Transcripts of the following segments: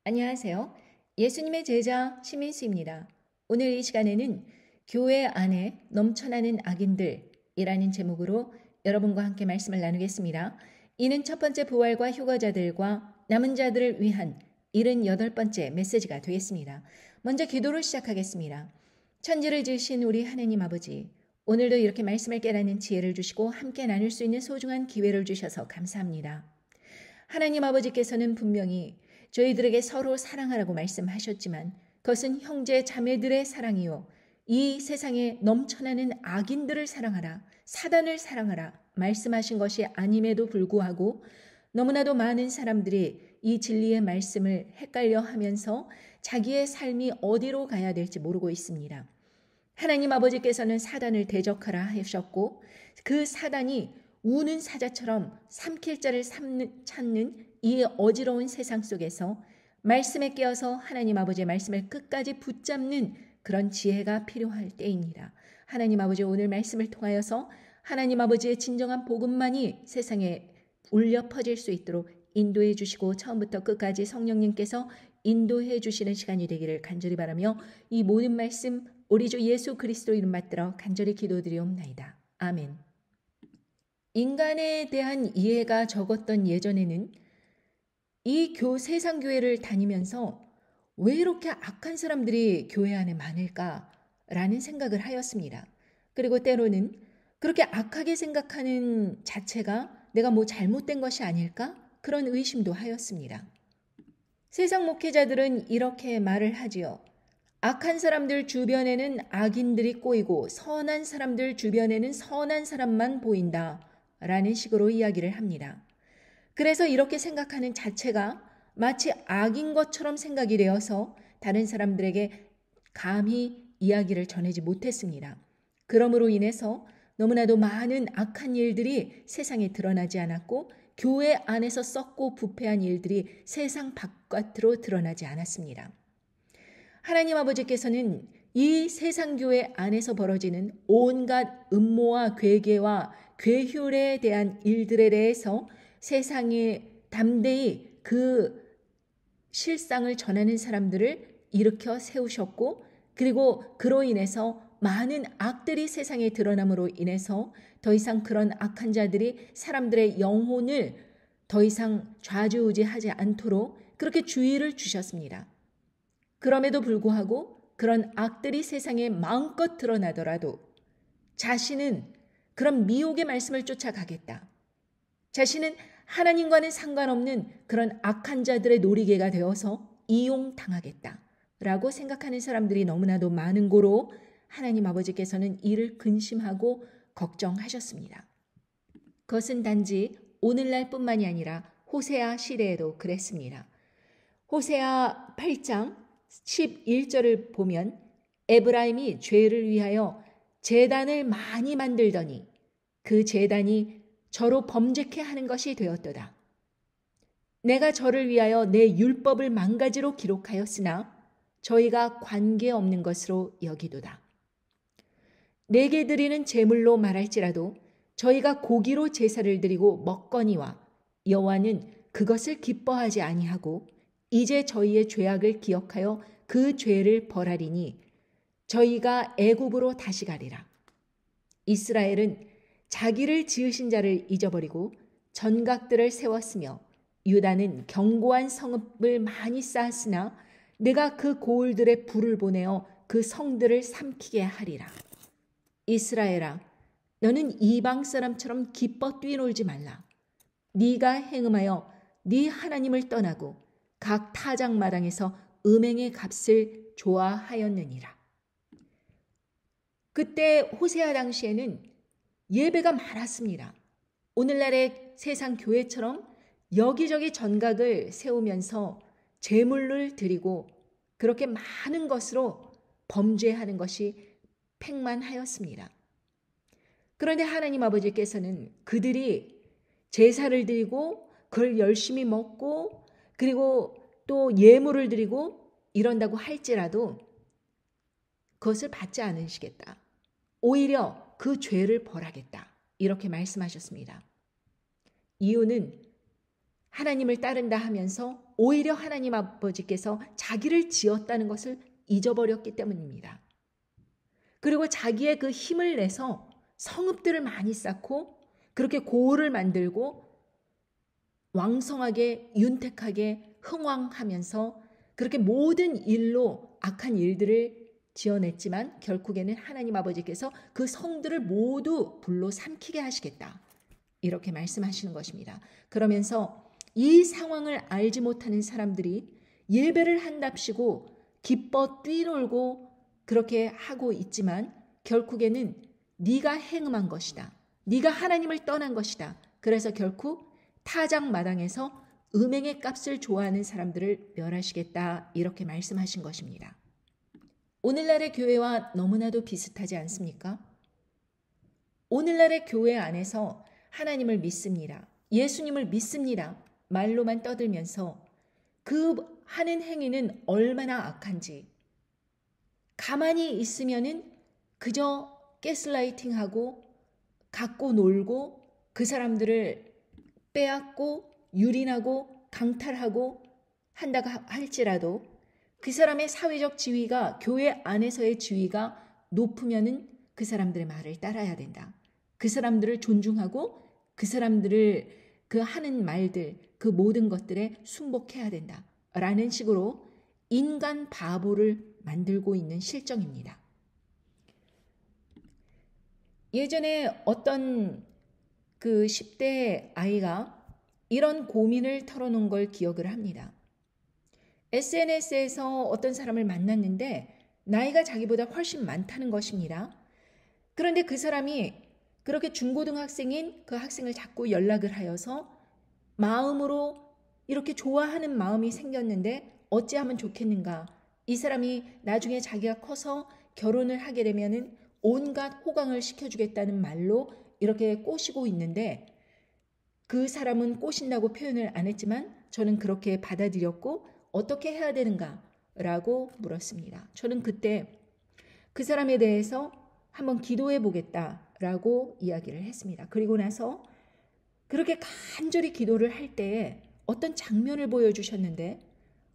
안녕하세요. 예수님의 제자 시민수입니다. 오늘 이 시간에는 교회 안에 넘쳐나는 악인들이라는 제목으로 여러분과 함께 말씀을 나누겠습니다. 이는 첫 번째 부활과 휴거자들과 남은 자들을 위한 78번째 메시지가 되겠습니다. 먼저 기도로 시작하겠습니다. 천지를 지으신 우리 하나님 아버지, 오늘도 이렇게 말씀을 깨닫는 지혜를 주시고 함께 나눌 수 있는 소중한 기회를 주셔서 감사합니다. 하나님 아버지께서는 분명히 저희들에게 서로 사랑하라고 말씀하셨지만 그것은 형제 자매들의 사랑이요, 이 세상에 넘쳐나는 악인들을 사랑하라, 사단을 사랑하라 말씀하신 것이 아님에도 불구하고 너무나도 많은 사람들이 이 진리의 말씀을 헷갈려 하면서 자기의 삶이 어디로 가야 될지 모르고 있습니다. 하나님 아버지께서는 사단을 대적하라 하셨고 그 사단이 우는 사자처럼 삼킬 자를 찾는 이 어지러운 세상 속에서 말씀에 깨어서 하나님 아버지의 말씀을 끝까지 붙잡는 그런 지혜가 필요할 때입니다. 하나님 아버지, 오늘 말씀을 통하여서 하나님 아버지의 진정한 복음만이 세상에 울려 퍼질 수 있도록 인도해 주시고 처음부터 끝까지 성령님께서 인도해 주시는 시간이 되기를 간절히 바라며 이 모든 말씀 우리 주 예수 그리스도 이름 받들어 간절히 기도드리옵나이다. 아멘. 인간에 대한 이해가 적었던 예전에는 이 세상 교회를 다니면서 왜 이렇게 악한 사람들이 교회 안에 많을까라는 생각을 하였습니다. 그리고 때로는 그렇게 악하게 생각하는 자체가 내가 뭐 잘못된 것이 아닐까? 그런 의심도 하였습니다. 세상 목회자들은 이렇게 말을 하지요. 악한 사람들 주변에는 악인들이 꼬이고 선한 사람들 주변에는 선한 사람만 보인다 라는 식으로 이야기를 합니다. 그래서 이렇게 생각하는 자체가 마치 악인 것처럼 생각이 되어서 다른 사람들에게 감히 이야기를 전하지 못했습니다. 그러므로 인해서 너무나도 많은 악한 일들이 세상에 드러나지 않았고 교회 안에서 썩고 부패한 일들이 세상 바깥으로 드러나지 않았습니다. 하나님 아버지께서는 이 세상 교회 안에서 벌어지는 온갖 음모와 괴계와 괴휼에 대한 일들에 대해서 세상에 담대히 그 실상을 전하는 사람들을 일으켜 세우셨고, 그리고 그로 인해서 많은 악들이 세상에 드러남으로 인해서 더 이상 그런 악한 자들이 사람들의 영혼을 더 이상 좌지우지하지 않도록 그렇게 주의를 주셨습니다. 그럼에도 불구하고 그런 악들이 세상에 마음껏 드러나더라도 자신은 그런 미혹의 말씀을 쫓아가겠다. 자신은 하나님과는 상관없는 그런 악한 자들의 놀이개가 되어서 이용당하겠다 라고 생각하는 사람들이 너무나도 많은 고로 하나님 아버지께서는 이를 근심하고 걱정하셨습니다. 그것은 단지 오늘날 뿐만이 아니라 호세아 시대에도 그랬습니다. 호세아 8장 11절을 보면 에브라임이 죄를 위하여 제단을 많이 만들더니 그 제단이 저로 범죄케 하는 것이 되었도다. 내가 저를 위하여 내 율법을 망가지로 기록하였으나 저희가 관계없는 것으로 여기도다. 내게 드리는 제물로 말할지라도 저희가 고기로 제사를 드리고 먹거니와 여호와는 그것을 기뻐하지 아니하고 이제 저희의 죄악을 기억하여 그 죄를 벌하리니 저희가 애굽으로 다시 가리라. 이스라엘은 자기를 지으신 자를 잊어버리고 전각들을 세웠으며 유다는 견고한 성읍을 많이 쌓았으나 내가 그 고을들의 불을 보내어 그 성들을 삼키게 하리라. 이스라엘아, 너는 이방 사람처럼 기뻐 뛰놀지 말라. 네가 행음하여 네 하나님을 떠나고 각 타작마당에서 음행의 값을 좋아하였느니라. 그때 호세아 당시에는 예배가 많았습니다. 오늘날의 세상 교회처럼 여기저기 전각을 세우면서 제물을 드리고 그렇게 많은 것으로 범죄하는 것이 팽만하였습니다. 그런데 하나님 아버지께서는 그들이 제사를 드리고 그걸 열심히 먹고 그리고 또 예물을 드리고 이런다고 할지라도 그것을 받지 않으시겠다. 오히려 그 죄를 벌하겠다. 이렇게 말씀하셨습니다. 이유는 하나님을 따른다 하면서 오히려 하나님 아버지께서 자기를 지었다는 것을 잊어버렸기 때문입니다. 그리고 자기의 그 힘을 내서 성읍들을 많이 쌓고 그렇게 고을을 만들고 왕성하게 윤택하게 흥왕하면서 그렇게 모든 일로 악한 일들을 지어냈지만 결국에는 하나님 아버지께서 그 성들을 모두 불로 삼키게 하시겠다. 이렇게 말씀하시는 것입니다. 그러면서 이 상황을 알지 못하는 사람들이 예배를 한답시고 기뻐 뛰놀고 그렇게 하고 있지만 결국에는 네가 행음한 것이다. 네가 하나님을 떠난 것이다. 그래서 결국 타작마당에서 음행의 값을 좋아하는 사람들을 멸하시겠다. 이렇게 말씀하신 것입니다. 오늘날의 교회와 너무나도 비슷하지 않습니까? 오늘날의 교회 안에서 하나님을 믿습니다. 예수님을 믿습니다. 말로만 떠들면서 그 하는 행위는 얼마나 악한지 가만히 있으면은 그저 가스라이팅하고 갖고 놀고 그 사람들을 빼앗고 유린하고 강탈하고 한다고 할지라도 그 사람의 사회적 지위가 교회 안에서의 지위가 높으면은 그 사람들의 말을 따라야 된다. 그 사람들을 존중하고 그 사람들을 그 하는 말들 그 모든 것들에 순복해야 된다. 라는 식으로 인간 바보를 만들고 있는 실정입니다. 예전에 어떤 그 10대 아이가 이런 고민을 털어놓은 걸 기억을 합니다. SNS에서 어떤 사람을 만났는데 나이가 자기보다 훨씬 많다는 것입니다. 그런데 그 사람이 그렇게 중고등학생인 그 학생을 자꾸 연락을 하여서 마음으로 이렇게 좋아하는 마음이 생겼는데 어찌하면 좋겠는가. 이 사람이 나중에 자기가 커서 결혼을 하게 되면은 온갖 호강을 시켜주겠다는 말로 이렇게 꼬시고 있는데 그 사람은 꼬신다고 표현을 안 했지만 저는 그렇게 받아들였고 어떻게 해야 되는가 라고 물었습니다. 저는 그때 그 사람에 대해서 한번 기도해 보겠다라고 이야기를 했습니다. 그리고 나서 그렇게 간절히 기도를 할 때에 어떤 장면을 보여주셨는데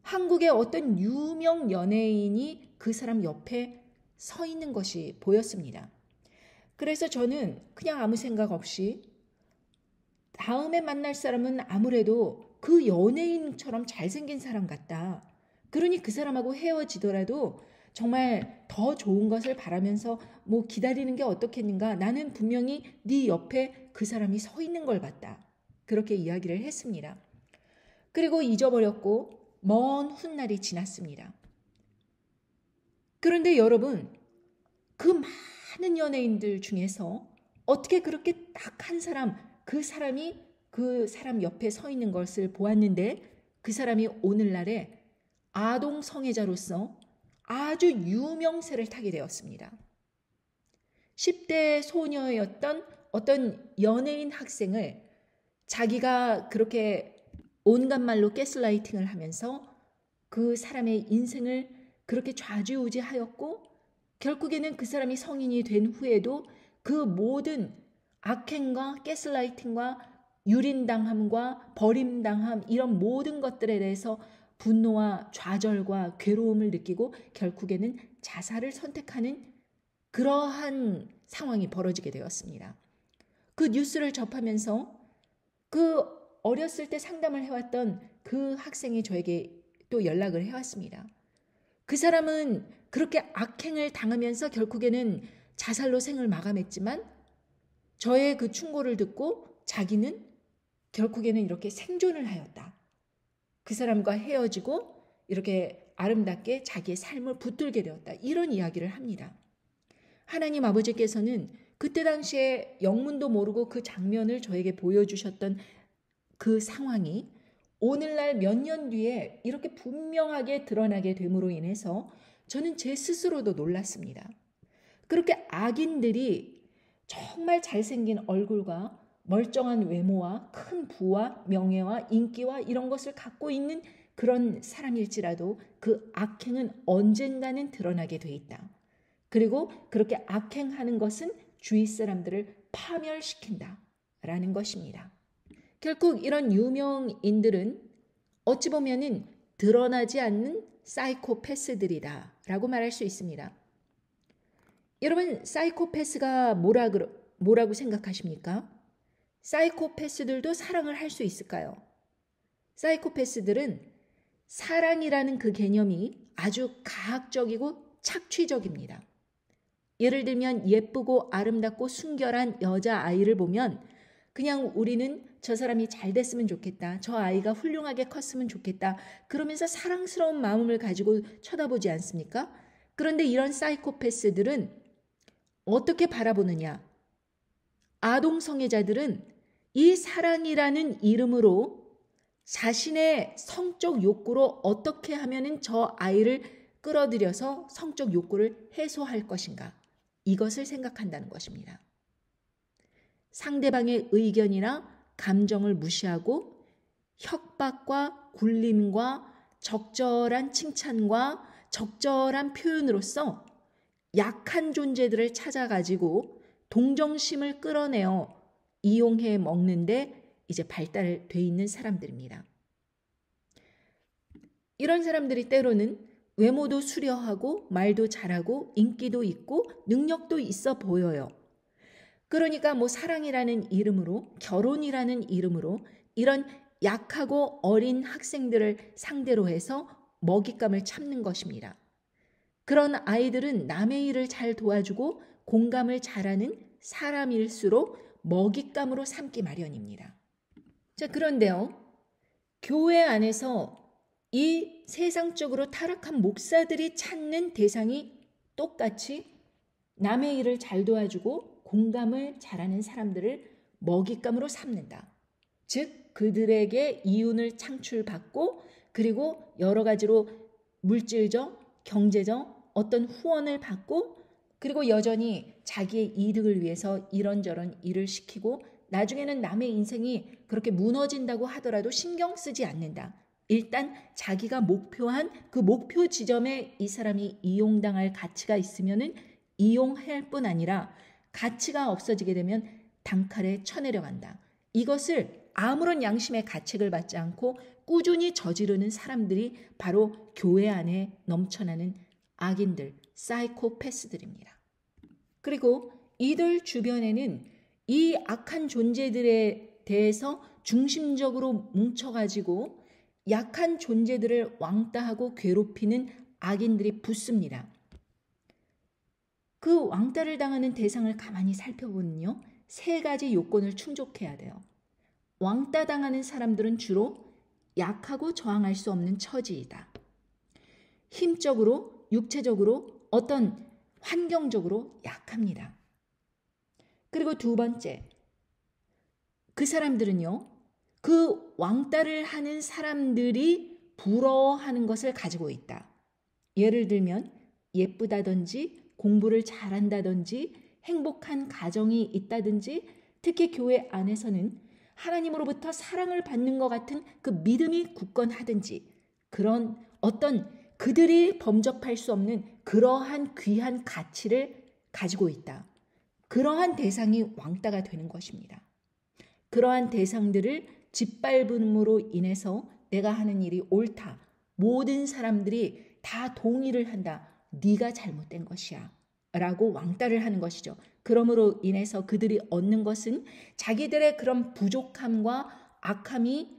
한국의 어떤 유명 연예인이 그 사람 옆에 서 있는 것이 보였습니다. 그래서 저는 그냥 아무 생각 없이 다음에 만날 사람은 아무래도 그 연예인처럼 잘생긴 사람 같다. 그러니 그 사람하고 헤어지더라도 정말 더 좋은 것을 바라면서 뭐 기다리는 게 어떻겠는가. 나는 분명히 네 옆에 그 사람이 서 있는 걸 봤다. 그렇게 이야기를 했습니다. 그리고 잊어버렸고 먼 훗날이 지났습니다. 그런데 여러분, 그 많은 연예인들 중에서 어떻게 그렇게 딱 한 사람, 그 사람이 그 사람 옆에 서 있는 것을 보았는데 그 사람이 오늘날에 아동 성애자로서 아주 유명세를 타게 되었습니다. 10대 소녀였던 어떤 연예인 학생을 자기가 그렇게 온갖 말로 가스라이팅을 하면서 그 사람의 인생을 그렇게 좌지우지하였고 결국에는 그 사람이 성인이 된 후에도 그 모든 악행과 가스라이팅과 유린당함과 버림당함 이런 모든 것들에 대해서 분노와 좌절과 괴로움을 느끼고 결국에는 자살을 선택하는 그러한 상황이 벌어지게 되었습니다. 그 뉴스를 접하면서 그 어렸을 때 상담을 해왔던 그 학생이 저에게 또 연락을 해왔습니다. 그 사람은 그렇게 악행을 당하면서 결국에는 자살로 생을 마감했지만 저의 그 충고를 듣고 자기는 결국에는 이렇게 생존을 하였다. 그 사람과 헤어지고 이렇게 아름답게 자기의 삶을 붙들게 되었다. 이런 이야기를 합니다. 하나님 아버지께서는 그때 당시에 영문도 모르고 그 장면을 저에게 보여주셨던 그 상황이 오늘날 몇 년 뒤에 이렇게 분명하게 드러나게 됨으로 인해서 저는 제 스스로도 놀랐습니다. 그렇게 악인들이 정말 잘생긴 얼굴과 멀쩡한 외모와 큰 부와 명예와 인기와 이런 것을 갖고 있는 그런 사람일지라도 그 악행은 언젠가는 드러나게 돼 있다. 그리고 그렇게 악행하는 것은 주위 사람들을 파멸시킨다 라는 것입니다. 결국 이런 유명인들은 어찌 보면은 드러나지 않는 사이코패스들이다라고 말할 수 있습니다. 여러분, 사이코패스가 뭐라고 생각하십니까? 사이코패스들도 사랑을 할 수 있을까요? 사이코패스들은 사랑이라는 그 개념이 아주 가학적이고 착취적입니다. 예를 들면 예쁘고 아름답고 순결한 여자아이를 보면 그냥 우리는 저 사람이 잘 됐으면 좋겠다. 저 아이가 훌륭하게 컸으면 좋겠다. 그러면서 사랑스러운 마음을 가지고 쳐다보지 않습니까? 그런데 이런 사이코패스들은 어떻게 바라보느냐? 아동 성애자들은 이 사랑이라는 이름으로 자신의 성적 욕구로 어떻게 하면은 저 아이를 끌어들여서 성적 욕구를 해소할 것인가? 이것을 생각한다는 것입니다. 상대방의 의견이나 감정을 무시하고 협박과 굴림과 적절한 칭찬과 적절한 표현으로써 약한 존재들을 찾아가지고 동정심을 끌어내어 이용해 먹는데 이제 발달돼 있는 사람들입니다. 이런 사람들이 때로는 외모도 수려하고 말도 잘하고 인기도 있고 능력도 있어 보여요. 그러니까 뭐 사랑이라는 이름으로 결혼이라는 이름으로 이런 약하고 어린 학생들을 상대로 해서 먹잇감을 참는 것입니다. 그런 아이들은 남의 일을 잘 도와주고 공감을 잘하는 사람일수록 먹잇감으로 삼기 마련입니다. 자, 그런데요. 교회 안에서 이 세상적으로 타락한 목사들이 찾는 대상이 똑같이 남의 일을 잘 도와주고 공감을 잘하는 사람들을 먹잇감으로 삼는다. 즉 그들에게 이윤을 창출받고 그리고 여러 가지로 물질적, 경제적 어떤 후원을 받고 그리고 여전히 자기의 이득을 위해서 이런저런 일을 시키고 나중에는 남의 인생이 그렇게 무너진다고 하더라도 신경 쓰지 않는다. 일단 자기가 목표한 그 목표 지점에 이 사람이 이용당할 가치가 있으면은 이용할 뿐 아니라 가치가 없어지게 되면 단칼에 쳐내려간다. 이것을 아무런 양심의 가책을 받지 않고 꾸준히 저지르는 사람들이 바로 교회 안에 넘쳐나는 악인들, 사이코패스들입니다. 그리고 이들 주변에는 이 악한 존재들에 대해서 중심적으로 뭉쳐가지고 약한 존재들을 왕따하고 괴롭히는 악인들이 붙습니다. 그 왕따를 당하는 대상을 가만히 살펴보면요. 3가지 요건을 충족해야 돼요. 왕따 당하는 사람들은 주로 약하고 저항할 수 없는 처지이다. 힘적으로, 육체적으로, 어떤 환경적으로 약합니다. 그리고 2번째, 그 사람들은요. 그 왕따를 하는 사람들이 부러워하는 것을 가지고 있다. 예를 들면 예쁘다든지 공부를 잘한다든지 행복한 가정이 있다든지 특히 교회 안에서는 하나님으로부터 사랑을 받는 것 같은 그 믿음이 굳건하든지 그런 어떤 그들이 범접할 수 없는 그러한 귀한 가치를 가지고 있다. 그러한 대상이 왕따가 되는 것입니다. 그러한 대상들을 짓밟음으로 인해서 내가 하는 일이 옳다. 모든 사람들이 다 동의를 한다. 네가 잘못된 것이야. 라고 왕따를 하는 것이죠. 그러므로 인해서 그들이 얻는 것은 자기들의 그런 부족함과 악함이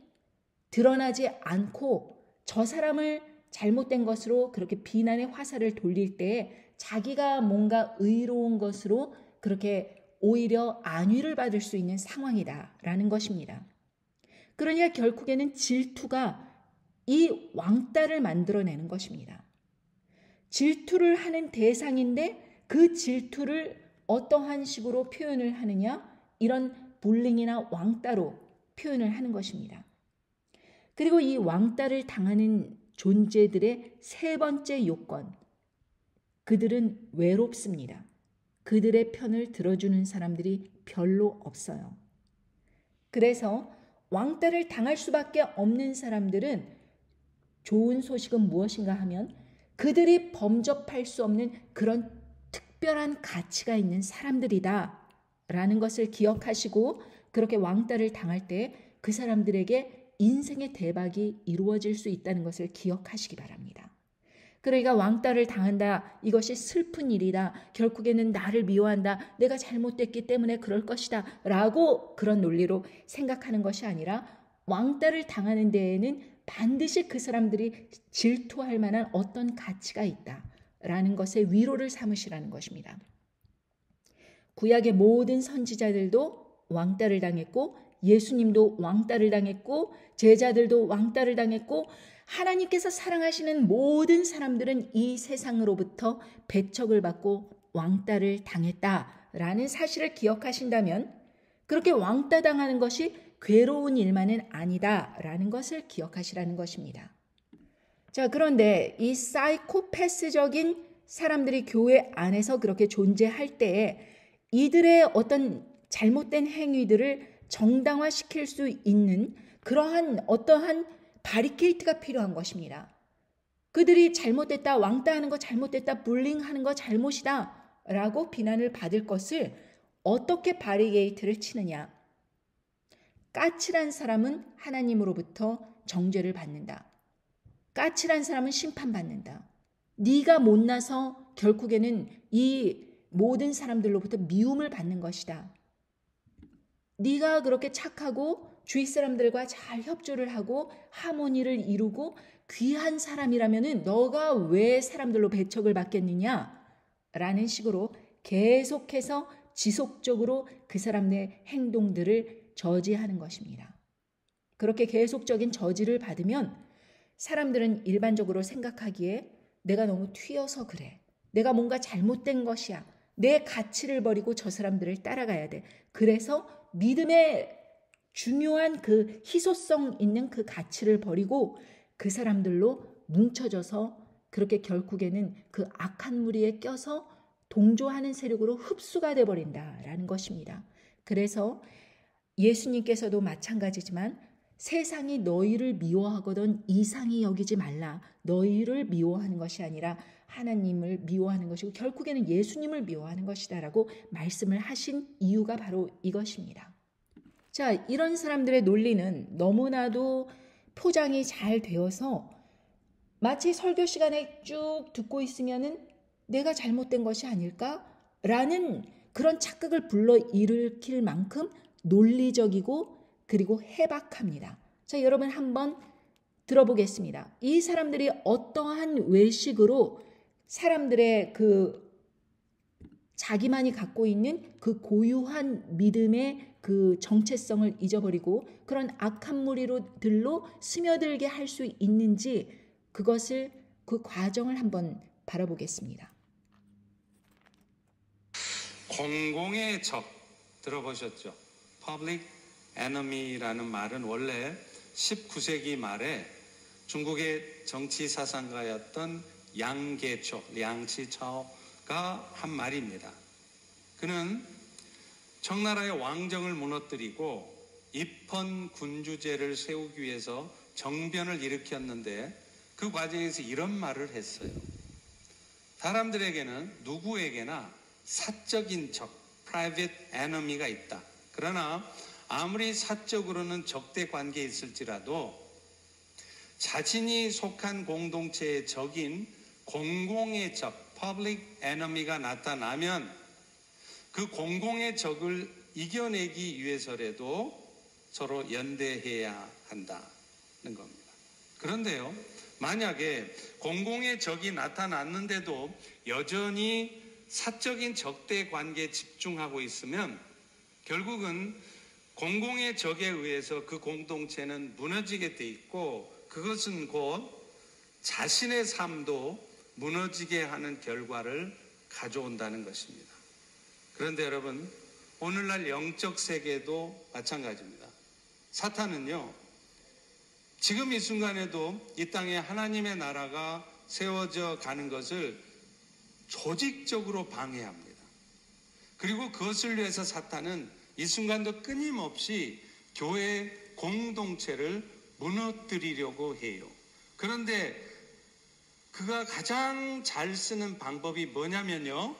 드러나지 않고 저 사람을 잘못된 것으로 그렇게 비난의 화살을 돌릴 때 자기가 뭔가 의로운 것으로 그렇게 오히려 안위를 받을 수 있는 상황이다라는 것입니다. 그러니까 결국에는 질투가 이 왕따를 만들어내는 것입니다. 질투를 하는 대상인데 그 질투를 어떠한 식으로 표현을 하느냐? 이런 불링이나 왕따로 표현을 하는 것입니다. 그리고 이 왕따를 당하는 존재들의 3번째 요건, 그들은 외롭습니다. 그들의 편을 들어주는 사람들이 별로 없어요. 그래서 왕따를 당할 수밖에 없는 사람들은 좋은 소식은 무엇인가 하면 그들이 범접할 수 없는 그런 특별한 가치가 있는 사람들이다 라는 것을 기억하시고 그렇게 왕따를 당할 때 그 사람들에게 인생의 대박이 이루어질 수 있다는 것을 기억하시기 바랍니다. 그러니까 왕따를 당한다. 이것이 슬픈 일이다. 결국에는 나를 미워한다. 내가 잘못됐기 때문에 그럴 것이다. 라고 그런 논리로 생각하는 것이 아니라 왕따를 당하는 데에는 반드시 그 사람들이 질투할 만한 어떤 가치가 있다. 라는 것에 위로를 삼으시라는 것입니다. 구약의 모든 선지자들도 왕따를 당했고 예수님도 왕따를 당했고 제자들도 왕따를 당했고 하나님께서 사랑하시는 모든 사람들은 이 세상으로부터 배척을 받고 왕따를 당했다라는 사실을 기억하신다면 그렇게 왕따 당하는 것이 괴로운 일만은 아니다라는 것을 기억하시라는 것입니다. 자, 그런데 이 사이코패스적인 사람들이 교회 안에서 그렇게 존재할 때에 이들의 어떤 잘못된 행위들을 정당화시킬 수 있는 그러한 어떠한 바리케이트가 필요한 것입니다. 그들이 잘못됐다, 왕따하는 거 잘못됐다, 불링하는 거 잘못이다 라고 비난을 받을 것을 어떻게 바리케이트를 치느냐. 까칠한 사람은 하나님으로부터 정죄를 받는다. 까칠한 사람은 심판받는다. 네가 못나서 결국에는 이 모든 사람들로부터 미움을 받는 것이다. 네가 그렇게 착하고 주위 사람들과 잘 협조를 하고 하모니를 이루고 귀한 사람이라면은 너가 왜 사람들로 배척을 받겠느냐? 라는 식으로 계속해서 지속적으로 그 사람의 행동들을 저지하는 것입니다. 그렇게 계속적인 저지를 받으면 사람들은 일반적으로 생각하기에 내가 너무 튀어서 그래. 내가 뭔가 잘못된 것이야. 내 가치를 버리고 저 사람들을 따라가야 돼. 그래서 믿음의 중요한 그 희소성 있는 그 가치를 버리고 그 사람들로 뭉쳐져서 그렇게 결국에는 그 악한 무리에 껴서 동조하는 세력으로 흡수가 돼버린다라는 것입니다. 그래서 예수님께서도 마찬가지지만 세상이 너희를 미워하거든 이상히 여기지 말라. 너희를 미워하는 것이 아니라 하나님을 미워하는 것이고 결국에는 예수님을 미워하는 것이다라고 말씀을 하신 이유가 바로 이것입니다. 자, 이런 사람들의 논리는 너무나도 포장이 잘 되어서 마치 설교 시간에 쭉 듣고 있으면은 내가 잘못된 것이 아닐까라는 그런 착각을 불러일으킬 만큼 논리적이고 그리고 해박합니다. 자, 여러분 한번 들어보겠습니다. 이 사람들이 어떠한 외식으로 사람들의 그 자기만이 갖고 있는 그 고유한 믿음의 그 정체성을 잊어버리고 그런 악한 무리들로 스며들게 할 수 있는지 그것을 그 과정을 한번 바라보겠습니다. 공공의 적 들어보셨죠? Public Enemy라는 말은 원래 19세기 말에 중국의 정치 사상가였던 양계초, 량치차오가 한 말입니다. 그는 청나라의 왕정을 무너뜨리고 입헌 군주제를 세우기 위해서 정변을 일으켰는데 그 과정에서 이런 말을 했어요. 사람들에게는 누구에게나 사적인 적, private enemy가 있다. 그러나 아무리 사적으로는 적대 관계에 있을지라도 자신이 속한 공동체의 적인 공공의 적, public enemy가 나타나면 그 공공의 적을 이겨내기 위해서라도 서로 연대해야 한다는 겁니다. 그런데요, 만약에 공공의 적이 나타났는데도 여전히 사적인 적대 관계에 집중하고 있으면 결국은 공공의 적에 의해서 그 공동체는 무너지게 돼 있고 그것은 곧 자신의 삶도 무너지게 하는 결과를 가져온다는 것입니다. 그런데 여러분, 오늘날 영적 세계도 마찬가지입니다. 사탄은요, 지금 이 순간에도 이 땅에 하나님의 나라가 세워져 가는 것을 조직적으로 방해합니다. 그리고 그것을 위해서 사탄은 이 순간도 끊임없이 교회 공동체를 무너뜨리려고 해요. 그런데 그가 가장 잘 쓰는 방법이 뭐냐면요,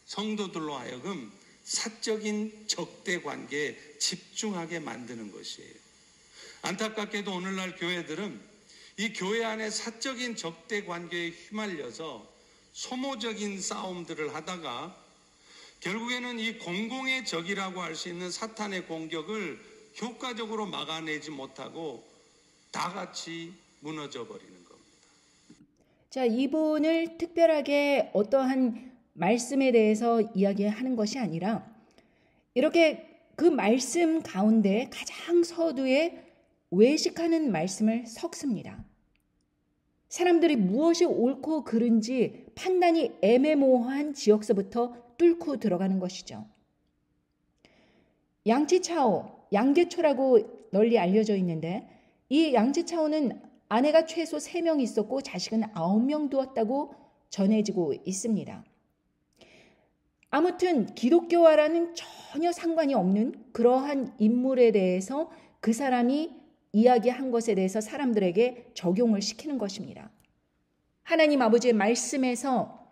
성도들로 하여금 사적인 적대 관계에 집중하게 만드는 것이에요. 안타깝게도 오늘날 교회들은 이 교회 안에 사적인 적대 관계에 휘말려서 소모적인 싸움들을 하다가 결국에는 이 공공의 적이라고 할 수 있는 사탄의 공격을 효과적으로 막아내지 못하고 다 같이 무너져 버리는 겁니다. 자, 이분을 특별하게 어떠한 말씀에 대해서 이야기하는 것이 아니라 이렇게 그 말씀 가운데 가장 서두에 외식하는 말씀을 섞습니다. 사람들이 무엇이 옳고 그른지 판단이 애매모호한 지역서부터 뚫고 들어가는 것이죠. 양치차오, 양계초라고 널리 알려져 있는데 이 양치차오는 아내가 최소 3명 있었고 자식은 9명 두었다고 전해지고 있습니다. 아무튼 기독교와라는 전혀 상관이 없는 그러한 인물에 대해서 그 사람이 이야기한 것에 대해서 사람들에게 적용을 시키는 것입니다. 하나님 아버지의 말씀에서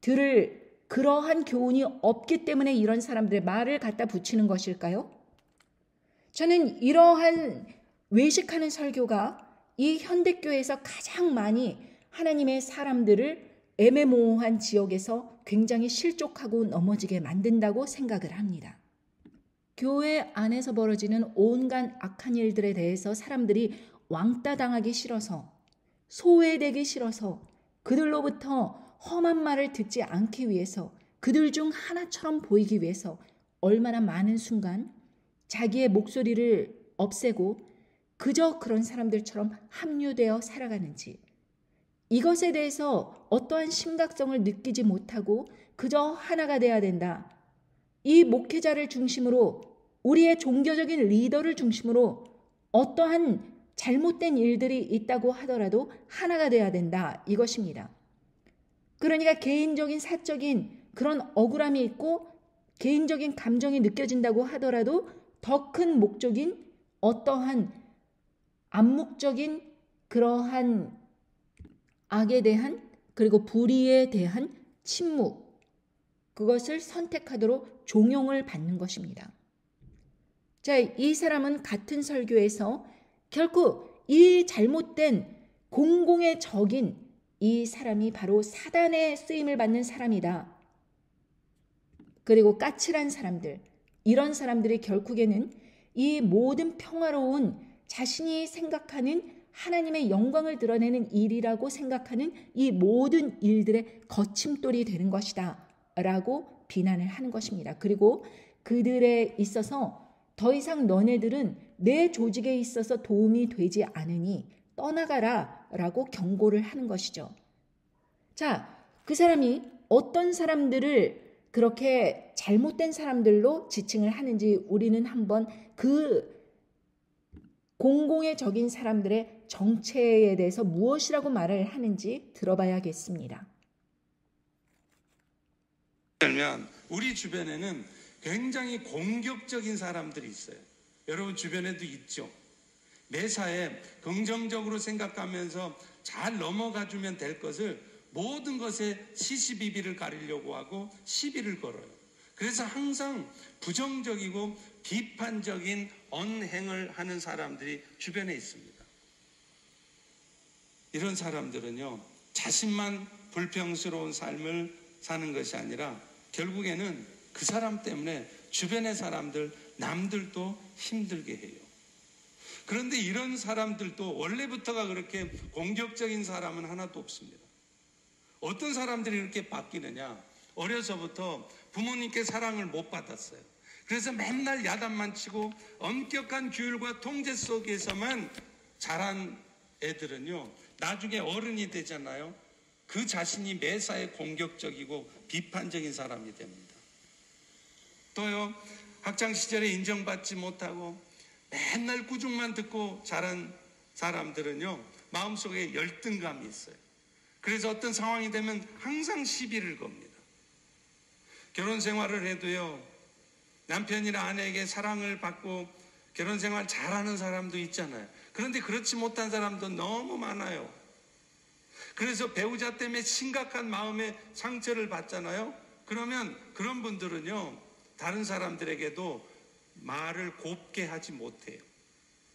들을 그러한 교훈이 없기 때문에 이런 사람들의 말을 갖다 붙이는 것일까요? 저는 이러한 외식하는 설교가 이 현대교회에서 가장 많이 하나님의 사람들을 애매모호한 지역에서 굉장히 실족하고 넘어지게 만든다고 생각을 합니다. 교회 안에서 벌어지는 온갖 악한 일들에 대해서 사람들이 왕따 당하기 싫어서, 소외되기 싫어서, 그들로부터 험한 말을 듣지 않기 위해서, 그들 중 하나처럼 보이기 위해서 얼마나 많은 순간 자기의 목소리를 없애고 그저 그런 사람들처럼 합류되어 살아가는지, 이것에 대해서 어떠한 심각성을 느끼지 못하고 그저 하나가 돼야 된다. 이 목회자를 중심으로, 우리의 종교적인 리더를 중심으로 어떠한 잘못된 일들이 있다고 하더라도 하나가 돼야 된다, 이것입니다. 그러니까 개인적인 사적인 그런 억울함이 있고 개인적인 감정이 느껴진다고 하더라도 더 큰 목적인 어떠한 암묵적인 그러한 악에 대한 그리고 불의에 대한 침묵, 그것을 선택하도록 종용을 받는 것입니다. 자, 이 사람은 같은 설교에서 결코 이 잘못된 공공의 적인 이 사람이 바로 사단의 쓰임을 받는 사람이다. 그리고 까칠한 사람들, 이런 사람들이 결국에는 이 모든 평화로운 자신이 생각하는 하나님의 영광을 드러내는 일이라고 생각하는 이 모든 일들의 거침돌이 되는 것이다 라고 비난을 하는 것입니다. 그리고 그들에 있어서 더 이상 너네들은 내 조직에 있어서 도움이 되지 않으니 떠나가라 라고 경고를 하는 것이죠. 자, 그 사람이 어떤 사람들을 그렇게 잘못된 사람들로 지칭을 하는지 우리는 한번 그 공공의 적인 사람들의 정체에 대해서 무엇이라고 말을 하는지 들어봐야겠습니다. 그러면 우리 주변에는 굉장히 공격적인 사람들이 있어요. 여러분 주변에도 있죠. 매사에 긍정적으로 생각하면서 잘 넘어가주면 될 것을 모든 것에 시시비비를 가리려고 하고 시비를 걸어요. 그래서 항상 부정적이고 비판적인 언행을 하는 사람들이 주변에 있습니다. 이런 사람들은요, 자신만 불평스러운 삶을 사는 것이 아니라 결국에는 그 사람 때문에 주변의 사람들, 남들도 힘들게 해요. 그런데 이런 사람들도 원래부터가 그렇게 공격적인 사람은 하나도 없습니다. 어떤 사람들이 이렇게 바뀌느냐? 어려서부터 부모님께 사랑을 못 받았어요. 그래서 맨날 야단만 치고 엄격한 규율과 통제 속에서만 자란 애들은요, 나중에 어른이 되잖아요. 그 자신이 매사에 공격적이고 비판적인 사람이 됩니다. 또요, 학창시절에 인정받지 못하고 맨날 꾸중만 듣고 자란 사람들은요, 마음속에 열등감이 있어요. 그래서 어떤 상황이 되면 항상 시비를 겁니다. 결혼 생활을 해도요, 남편이나 아내에게 사랑을 받고 결혼 생활 잘하는 사람도 있잖아요. 그런데 그렇지 못한 사람도 너무 많아요. 그래서 배우자 때문에 심각한 마음의 상처를 받잖아요. 그러면 그런 분들은요, 다른 사람들에게도 말을 곱게 하지 못해요.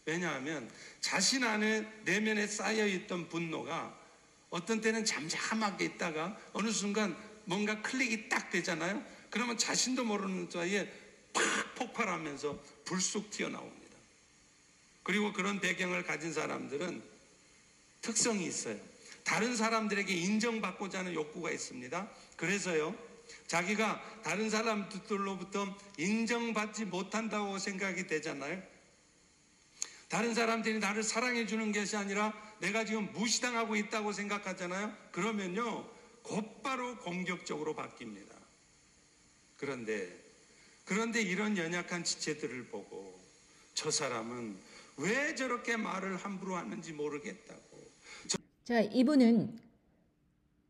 왜냐하면 자신 안에 내면에 쌓여있던 분노가 어떤 때는 잠잠하게 있다가 어느 순간 뭔가 클릭이 딱 되잖아요. 그러면 자신도 모르는 사이에 팍 폭발하면서 불쑥 튀어나옵니다. 그리고 그런 배경을 가진 사람들은 특성이 있어요. 다른 사람들에게 인정받고자 하는 욕구가 있습니다. 그래서요, 자기가 다른 사람들로부터 인정받지 못한다고 생각이 되잖아요. 다른 사람들이 나를 사랑해 주는 것이 아니라 내가 지금 무시당하고 있다고 생각하잖아요. 그러면요, 곧바로 공격적으로 바뀝니다. 그런데 이런 연약한 지체들을 보고 저 사람은 왜 저렇게 말을 함부로 하는지 모르겠다고. 자, 이분은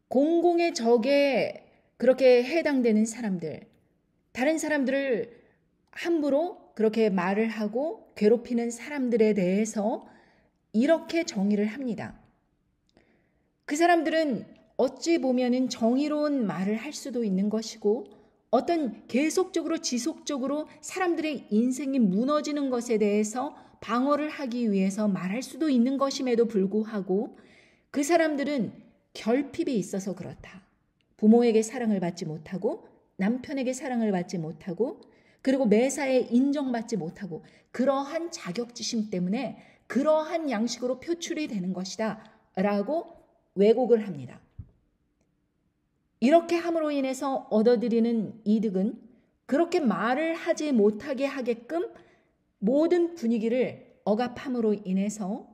공공의 적에 그렇게 해당되는 사람들, 다른 사람들을 함부로 그렇게 말을 하고 괴롭히는 사람들에 대해서 이렇게 정의를 합니다. 그 사람들은 어찌 보면은 정의로운 말을 할 수도 있는 것이고 어떤 계속적으로 지속적으로 사람들의 인생이 무너지는 것에 대해서 방어를 하기 위해서 말할 수도 있는 것임에도 불구하고 그 사람들은 결핍이 있어서 그렇다. 부모에게 사랑을 받지 못하고 남편에게 사랑을 받지 못하고 그리고 매사에 인정받지 못하고 그러한 자격지심 때문에 그러한 양식으로 표출이 되는 것이다 라고 왜곡을 합니다. 이렇게 함으로 인해서 얻어들이는 이득은 그렇게 말을 하지 못하게 하게끔 모든 분위기를 억압함으로 인해서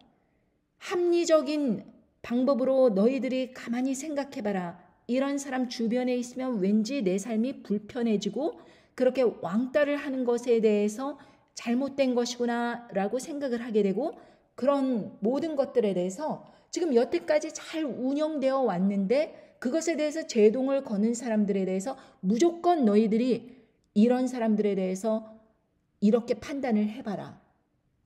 합리적인 방법으로 너희들이 가만히 생각해봐라. 이런 사람 주변에 있으면 왠지 내 삶이 불편해지고 그렇게 왕따를 하는 것에 대해서 잘못된 것이구나 라고 생각을 하게 되고 그런 모든 것들에 대해서 지금 여태까지 잘 운영되어 왔는데 그것에 대해서 제동을 거는 사람들에 대해서 무조건 너희들이 이런 사람들에 대해서 이렇게 판단을 해봐라.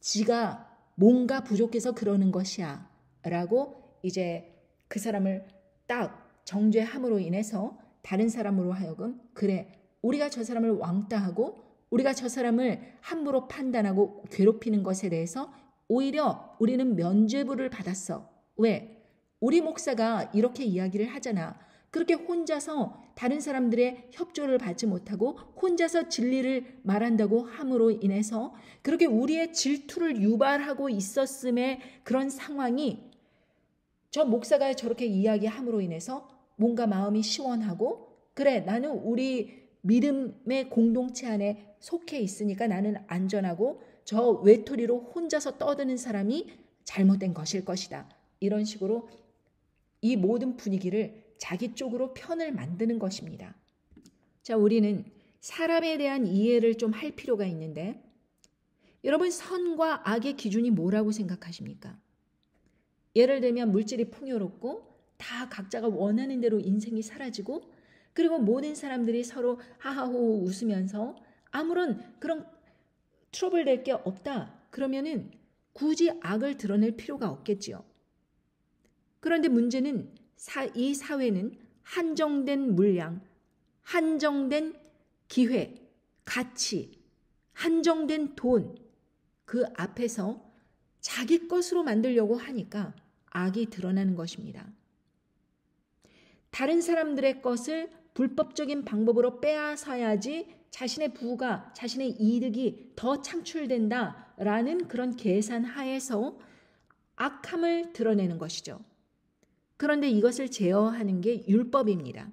지가 뭔가 부족해서 그러는 것이야 라고 이제 그 사람을 딱 정죄함으로 인해서 다른 사람으로 하여금 그래 우리가 저 사람을 왕따하고 우리가 저 사람을 함부로 판단하고 괴롭히는 것에 대해서 오히려 우리는 면죄부를 받았어. 왜? 우리 목사가 이렇게 이야기를 하잖아. 그렇게 혼자서 다른 사람들의 협조를 받지 못하고 혼자서 진리를 말한다고 함으로 인해서 그렇게 우리의 질투를 유발하고 있었음의 그런 상황이 저 목사가 저렇게 이야기함으로 인해서 뭔가 마음이 시원하고 그래 나는 우리 믿음의 공동체 안에 속해 있으니까 나는 안전하고 저 외톨이로 혼자서 떠드는 사람이 잘못된 것일 것이다. 이런 식으로 이 모든 분위기를 자기 쪽으로 편을 만드는 것입니다. 자, 우리는 사람에 대한 이해를 좀 할 필요가 있는데 여러분 선과 악의 기준이 뭐라고 생각하십니까? 예를 들면 물질이 풍요롭고 다 각자가 원하는 대로 인생이 사라지고 그리고 모든 사람들이 서로 하하호호 웃으면서 아무런 그런 트러블 될 게 없다. 그러면은 굳이 악을 드러낼 필요가 없겠지요. 그런데 문제는 이 사회는 한정된 물량, 한정된 기회, 가치, 한정된 돈 그 앞에서 자기 것으로 만들려고 하니까 악이 드러나는 것입니다. 다른 사람들의 것을 불법적인 방법으로 빼앗아야지 자신의 부가, 자신의 이득이 더 창출된다라는 그런 계산 하에서 악함을 드러내는 것이죠. 그런데 이것을 제어하는 게 율법입니다.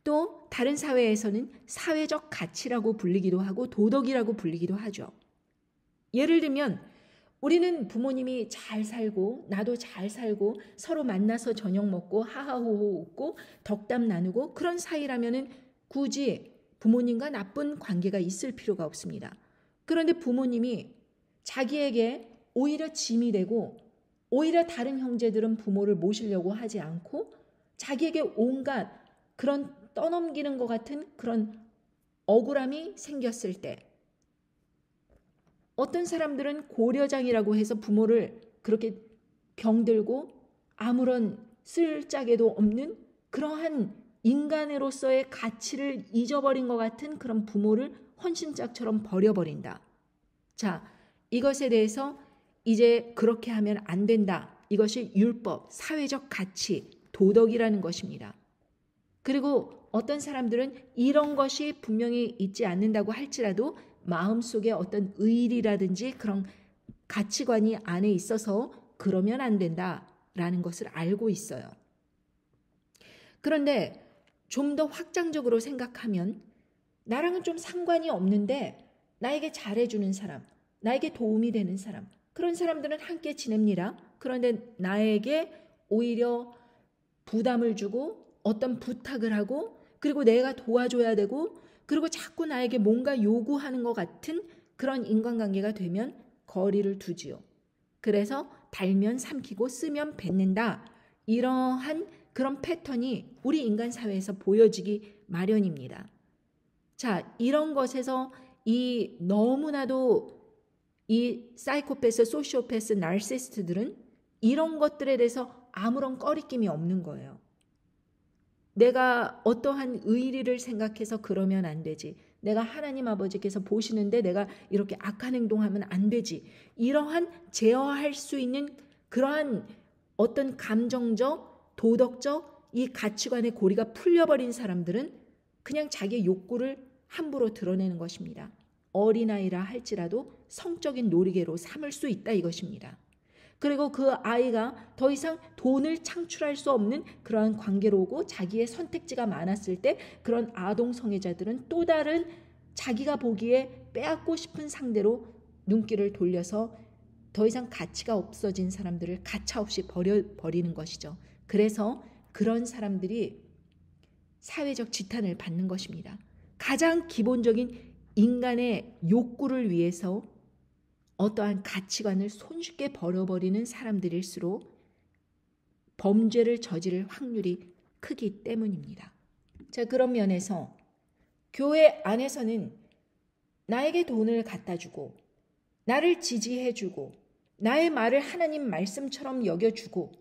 또 다른 사회에서는 사회적 가치라고 불리기도 하고 도덕이라고 불리기도 하죠. 예를 들면 우리는 부모님이 잘 살고 나도 잘 살고 서로 만나서 저녁 먹고 하하호호 웃고 덕담 나누고 그런 사이라면은 굳이 부모님과 나쁜 관계가 있을 필요가 없습니다. 그런데 부모님이 자기에게 오히려 짐이 되고 오히려 다른 형제들은 부모를 모시려고 하지 않고 자기에게 온갖 그런 떠넘기는 것 같은 그런 억울함이 생겼을 때 어떤 사람들은 고려장이라고 해서 부모를 그렇게 병들고 아무런 쓸짝에도 없는 그러한 인간으로서의 가치를 잊어버린 것 같은 그런 부모를 헌신짝처럼 버려버린다. 자, 이것에 대해서 이제 그렇게 하면 안 된다. 이것이 율법, 사회적 가치, 도덕이라는 것입니다. 그리고 어떤 사람들은 이런 것이 분명히 있지 않는다고 할지라도 마음속에 어떤 의리라든지 그런 가치관이 안에 있어서 그러면 안 된다라는 것을 알고 있어요. 그런데 좀 더 확장적으로 생각하면 나랑은 좀 상관이 없는데 나에게 잘해주는 사람, 나에게 도움이 되는 사람, 그런 사람들은 함께 지냅니다. 그런데 나에게 오히려 부담을 주고 어떤 부탁을 하고 그리고 내가 도와줘야 되고 그리고 자꾸 나에게 뭔가 요구하는 것 같은 그런 인간관계가 되면 거리를 두지요. 그래서 달면 삼키고 쓰면 뱉는다. 이러한 그런 패턴이 우리 인간 사회에서 보여지기 마련입니다. 자, 이런 것에서 이 너무나도 이 사이코패스, 소시오패스, 나르시스트들은 이런 것들에 대해서 아무런 꺼리낌이 없는 거예요. 내가 어떠한 의리를 생각해서 그러면 안 되지. 내가 하나님 아버지께서 보시는데 내가 이렇게 악한 행동하면 안 되지. 이러한 제어할 수 있는 그러한 어떤 감정적, 도덕적 이 가치관의 고리가 풀려버린 사람들은 그냥 자기의 욕구를 함부로 드러내는 것입니다. 어린아이라 할지라도 성적인 놀이개로 삼을 수 있다 이것입니다. 그리고 그 아이가 더 이상 돈을 창출할 수 없는 그러한 관계로 오고 자기의 선택지가 많았을 때 그런 아동 성애자들은 또 다른 자기가 보기에 빼앗고 싶은 상대로 눈길을 돌려서 더 이상 가치가 없어진 사람들을 가차없이 버리는 것이죠. 그래서 그런 사람들이 사회적 지탄을 받는 것입니다. 가장 기본적인 인간의 욕구를 위해서 어떠한 가치관을 손쉽게 버려버리는 사람들일수록 범죄를 저지를 확률이 크기 때문입니다. 자, 그런 면에서 교회 안에서는 나에게 돈을 갖다 주고 나를 지지해 주고 나의 말을 하나님 말씀처럼 여겨주고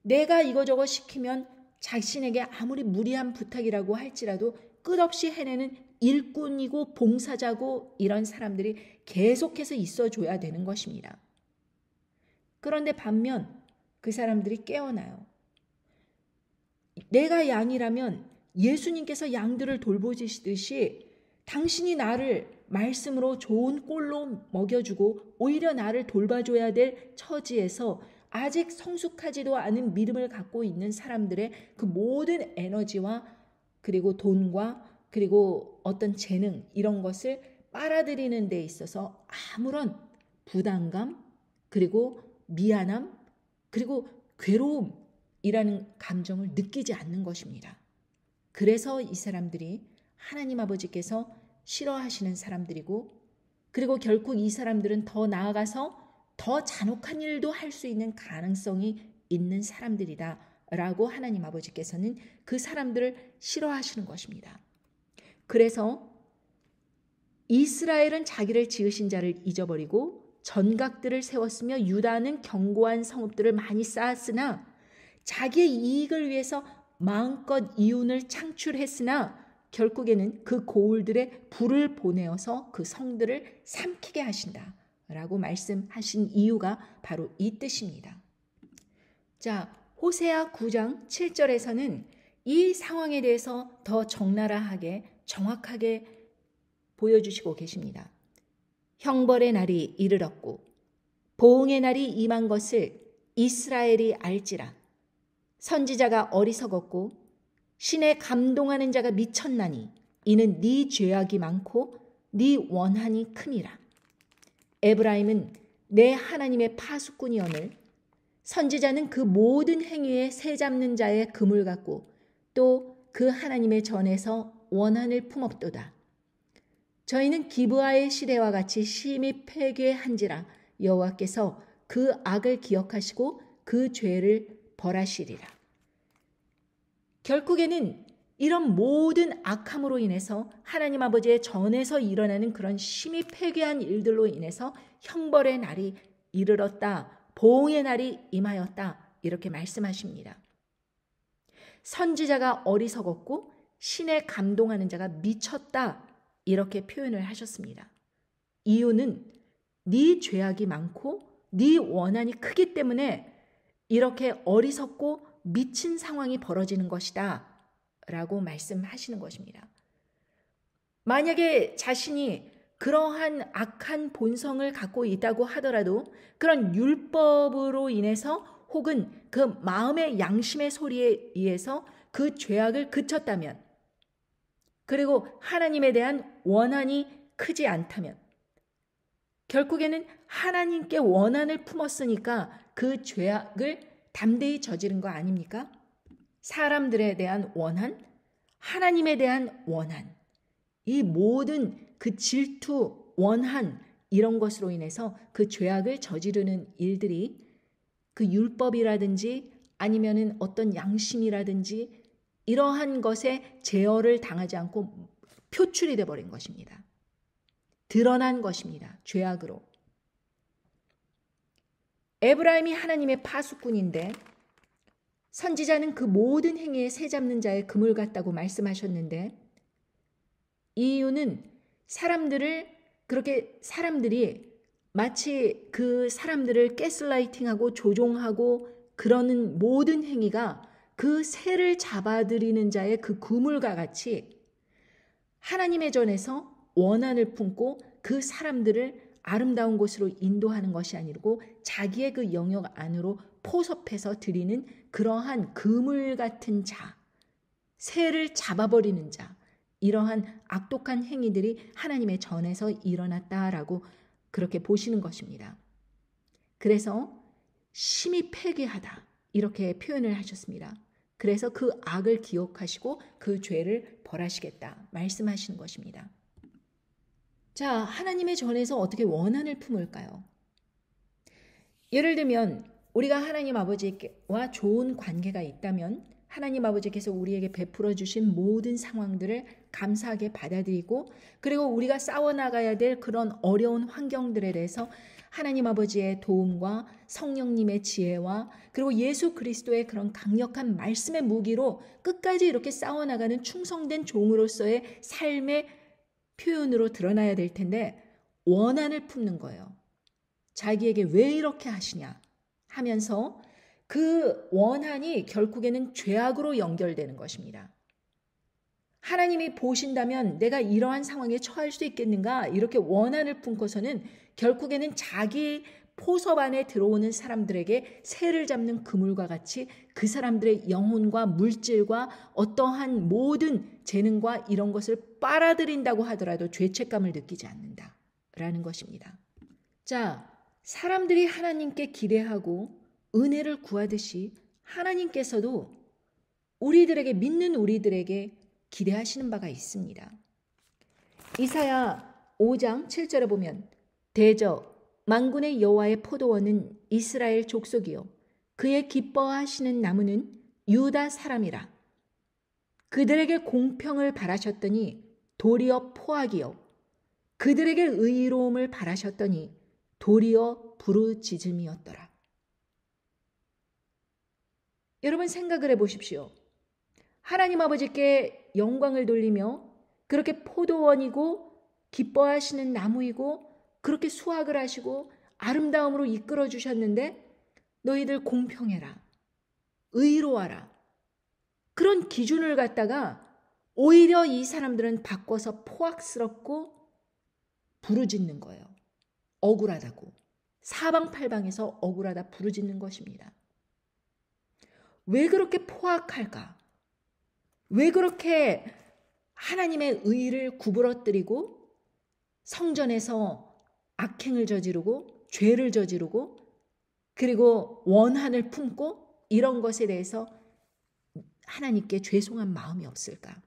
내가 이거저거 시키면 자신에게 아무리 무리한 부탁이라고 할지라도 끝없이 해내는 일꾼이고 봉사자고 이런 사람들이 계속해서 있어줘야 되는 것입니다. 그런데 반면 그 사람들이 깨어나요. 내가 양이라면 예수님께서 양들을 돌보시듯이 당신이 나를 말씀으로 좋은 꼴로 먹여주고 오히려 나를 돌봐줘야 될 처지에서 아직 성숙하지도 않은 믿음을 갖고 있는 사람들의 그 모든 에너지와 그리고 돈과 그리고 어떤 재능 이런 것을 빨아들이는 데 있어서 아무런 부담감 그리고 미안함 그리고 괴로움이라는 감정을 느끼지 않는 것입니다. 그래서 이 사람들이 하나님 아버지께서 싫어하시는 사람들이고 그리고 결국 이 사람들은 더 나아가서 더 잔혹한 일도 할 수 있는 가능성이 있는 사람들이다 라고 하나님 아버지께서는 그 사람들을 싫어하시는 것입니다. 그래서 이스라엘은 자기를 지으신 자를 잊어버리고 전각들을 세웠으며 유다는 견고한 성읍들을 많이 쌓았으나 자기의 이익을 위해서 마음껏 이윤을 창출했으나 결국에는 그 고울들의 불을 보내어서 그 성들을 삼키게 하신다 라고 말씀하신 이유가 바로 이 뜻입니다. 자, 호세아 9장 7절에서는 이 상황에 대해서 더 적나라하게 정확하게 보여주시고 계십니다. 형벌의 날이 이르렀고 보응의 날이 임한 것을 이스라엘이 알지라. 선지자가 어리석었고 신에 감동하는 자가 미쳤나니 이는 네 죄악이 많고 네 원한이 크니라. 에브라임은 내 하나님의 파수꾼이오늘 선지자는 그 모든 행위에 새 잡는 자의 금을 갖고 또 그 하나님의 전에서 원한을 품었도다. 저희는 기브아의 시대와 같이 심히 폐괴한지라 여호와께서 그 악을 기억하시고 그 죄를 벌하시리라. 결국에는 이런 모든 악함으로 인해서 하나님 아버지의 전에서 일어나는 그런 심히 폐괴한 일들로 인해서 형벌의 날이 이르렀다. 보응의 날이 임하였다. 이렇게 말씀하십니다. 선지자가 어리석었고 신에 감동하는 자가 미쳤다. 이렇게 표현을 하셨습니다. 이유는 네 죄악이 많고 네 원한이 크기 때문에 이렇게 어리석고 미친 상황이 벌어지는 것이다 라고 말씀하시는 것입니다. 만약에 자신이 그러한 악한 본성을 갖고 있다고 하더라도 그런 율법으로 인해서 혹은 그 마음의 양심의 소리에 의해서 그 죄악을 그쳤다면, 그리고 하나님에 대한 원한이 크지 않다면, 결국에는 하나님께 원한을 품었으니까 그 죄악을 담대히 저지른 거 아닙니까? 사람들에 대한 원한, 하나님에 대한 원한, 이 모든 그 질투, 원한 이런 것으로 인해서 그 죄악을 저지르는 일들이 그 율법이라든지 아니면은 어떤 양심이라든지 이러한 것에 제어를 당하지 않고 표출이 되어버린 것입니다. 드러난 것입니다. 죄악으로. 에브라임이 하나님의 파수꾼인데 선지자는 그 모든 행위에 새 잡는 자의 금을 같다고 말씀하셨는데, 이유는 사람들이 마치 그 사람들을 가스라이팅하고 조종하고 그러는 모든 행위가 그 새를 잡아들이는 자의 그 그물과 같이 하나님의 전에서 원한을 품고 그 사람들을 아름다운 곳으로 인도하는 것이 아니고 자기의 그 영역 안으로 포섭해서 드리는 그러한 그물 같은 자, 새를 잡아버리는 자, 이러한 악독한 행위들이 하나님의 전에서 일어났다라고 그렇게 보시는 것입니다. 그래서 심히 패괴하다 이렇게 표현을 하셨습니다. 그래서 그 악을 기억하시고 그 죄를 벌하시겠다 말씀하시는 것입니다. 자, 하나님의 전에서 어떻게 원한을 품을까요? 예를 들면 우리가 하나님 아버지와 좋은 관계가 있다면 하나님 아버지께서 우리에게 베풀어 주신 모든 상황들을 감사하게 받아들이고, 그리고 우리가 싸워나가야 될 그런 어려운 환경들에 대해서 하나님 아버지의 도움과 성령님의 지혜와 그리고 예수 그리스도의 그런 강력한 말씀의 무기로 끝까지 이렇게 싸워나가는 충성된 종으로서의 삶의 표현으로 드러나야 될 텐데, 원한을 품는 거예요. 자기에게 왜 이렇게 하시냐 하면서 그 원한이 결국에는 죄악으로 연결되는 것입니다. 하나님이 보신다면 내가 이러한 상황에 처할 수 있겠는가 이렇게 원한을 품고서는 결국에는 자기 포섭 안에 들어오는 사람들에게 새를 잡는 그물과 같이 그 사람들의 영혼과 물질과 어떠한 모든 재능과 이런 것을 빨아들인다고 하더라도 죄책감을 느끼지 않는다라는 것입니다. 자, 사람들이 하나님께 기대하고 은혜를 구하듯이 하나님께서도 믿는 우리들에게 기대하시는 바가 있습니다. 이사야 5장 7절에 보면 대저 만군의 여호와의 포도원은 이스라엘 족속이요 그의 기뻐하시는 나무는 유다 사람이라. 그들에게 공평을 바라셨더니 도리어 포악이요 그들에게 의로움을 바라셨더니 도리어 부르짖음이었더라. 여러분 생각을 해보십시오. 하나님 아버지께 영광을 돌리며 그렇게 포도원이고 기뻐하시는 나무이고 그렇게 수확을 하시고 아름다움으로 이끌어 주셨는데 너희들 공평해라, 의로워라, 그런 기준을 갖다가 오히려 이 사람들은 바꿔서 포악스럽고 부르짖는 거예요. 억울하다고. 사방팔방에서 억울하다 부르짖는 것입니다. 왜 그렇게 포악할까? 왜 그렇게 하나님의 의를 구부러뜨리고 성전에서 악행을 저지르고 죄를 저지르고 그리고 원한을 품고 이런 것에 대해서 하나님께 죄송한 마음이 없을까?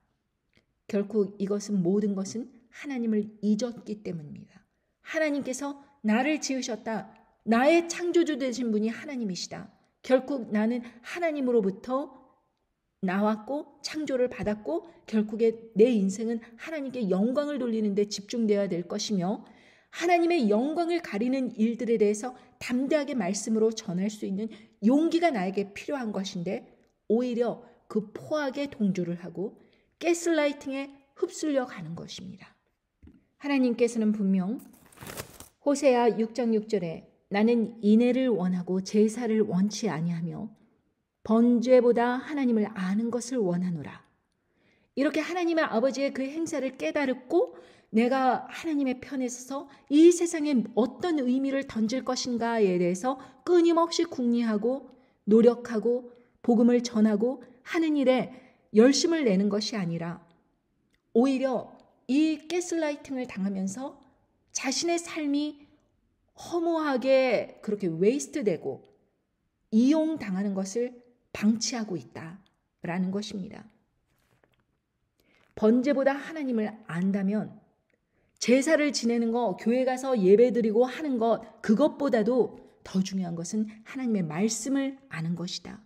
결국 이것은 모든 것은 하나님을 잊었기 때문입니다. 하나님께서 나를 지으셨다. 나의 창조주 되신 분이 하나님이시다. 결국 나는 하나님으로부터 나왔고 창조를 받았고 결국에 내 인생은 하나님께 영광을 돌리는 데 집중되어야 될 것이며 하나님의 영광을 가리는 일들에 대해서 담대하게 말씀으로 전할 수 있는 용기가 나에게 필요한 것인데 오히려 그 포악에 동조를 하고 가스라이팅에 흡수려 가는 것입니다. 하나님께서는 분명 호세아 6장 6절에 나는 인애를 원하고 제사를 원치 아니하며 번제보다 하나님을 아는 것을 원하노라. 이렇게 하나님의 아버지의 그 행사를 깨달았고 내가 하나님의 편에 서서 이 세상에 어떤 의미를 던질 것인가에 대해서 끊임없이 궁리하고 노력하고 복음을 전하고 하는 일에 열심을 내는 것이 아니라 오히려 이 가스라이팅을 당하면서 자신의 삶이 허무하게 그렇게 웨이스트되고 이용당하는 것을 방치하고 있다라는 것입니다. 번제보다 하나님을 안다면 제사를 지내는 거, 교회 가서 예배드리고 하는 것, 그것보다도 더 중요한 것은 하나님의 말씀을 아는 것이다.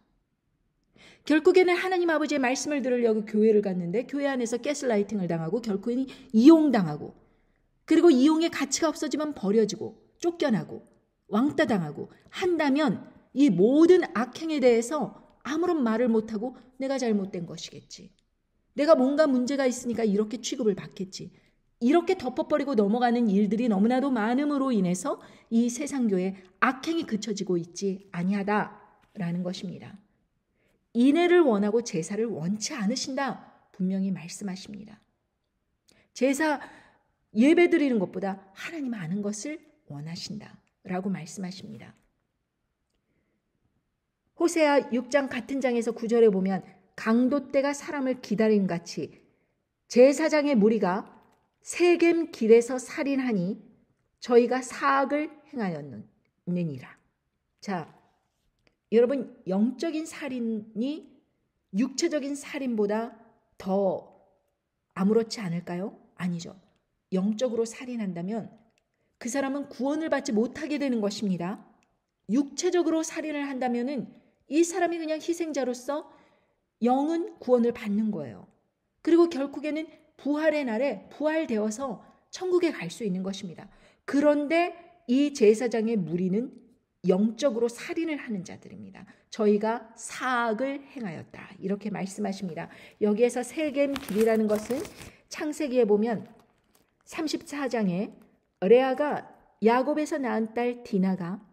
결국에는 하나님 아버지의 말씀을 들으려고 교회를 갔는데 교회 안에서 가스라이팅을 당하고 결국에는 이용당하고 그리고 이용의 가치가 없어지면 버려지고 쫓겨나고 왕따 당하고 한다면 이 모든 악행에 대해서 아무런 말을 못하고 내가 잘못된 것이겠지. 내가 뭔가 문제가 있으니까 이렇게 취급을 받겠지. 이렇게 덮어버리고 넘어가는 일들이 너무나도 많음으로 인해서 이 세상교회 악행이 그쳐지고 있지 아니하다라는 것입니다. 인애를 원하고 제사를 원치 않으신다. 분명히 말씀하십니다. 제사 예배 드리는 것보다 하나님 아는 것을 원하신다라고 말씀하십니다. 호세아 6장 같은 장에서 9절에 보면 강도떼가 사람을 기다림 같이 제사장의 무리가 세겜 길에서 살인하니 저희가 사악을 행하였느니라. 자, 여러분 영적인 살인이 육체적인 살인보다 더 아무렇지 않을까요? 아니죠. 영적으로 살인한다면 그 사람은 구원을 받지 못하게 되는 것입니다. 육체적으로 살인을 한다면은 이 사람이 그냥 희생자로서 영은 구원을 받는 거예요. 그리고 결국에는 부활의 날에 부활되어서 천국에 갈 수 있는 것입니다. 그런데 이 제사장의 무리는 영적으로 살인을 하는 자들입니다. 저희가 사악을 행하였다. 이렇게 말씀하십니다. 여기에서 세겜 길이라는 것은 창세기에 보면 34장에 레아가 야곱에서 낳은 딸 디나가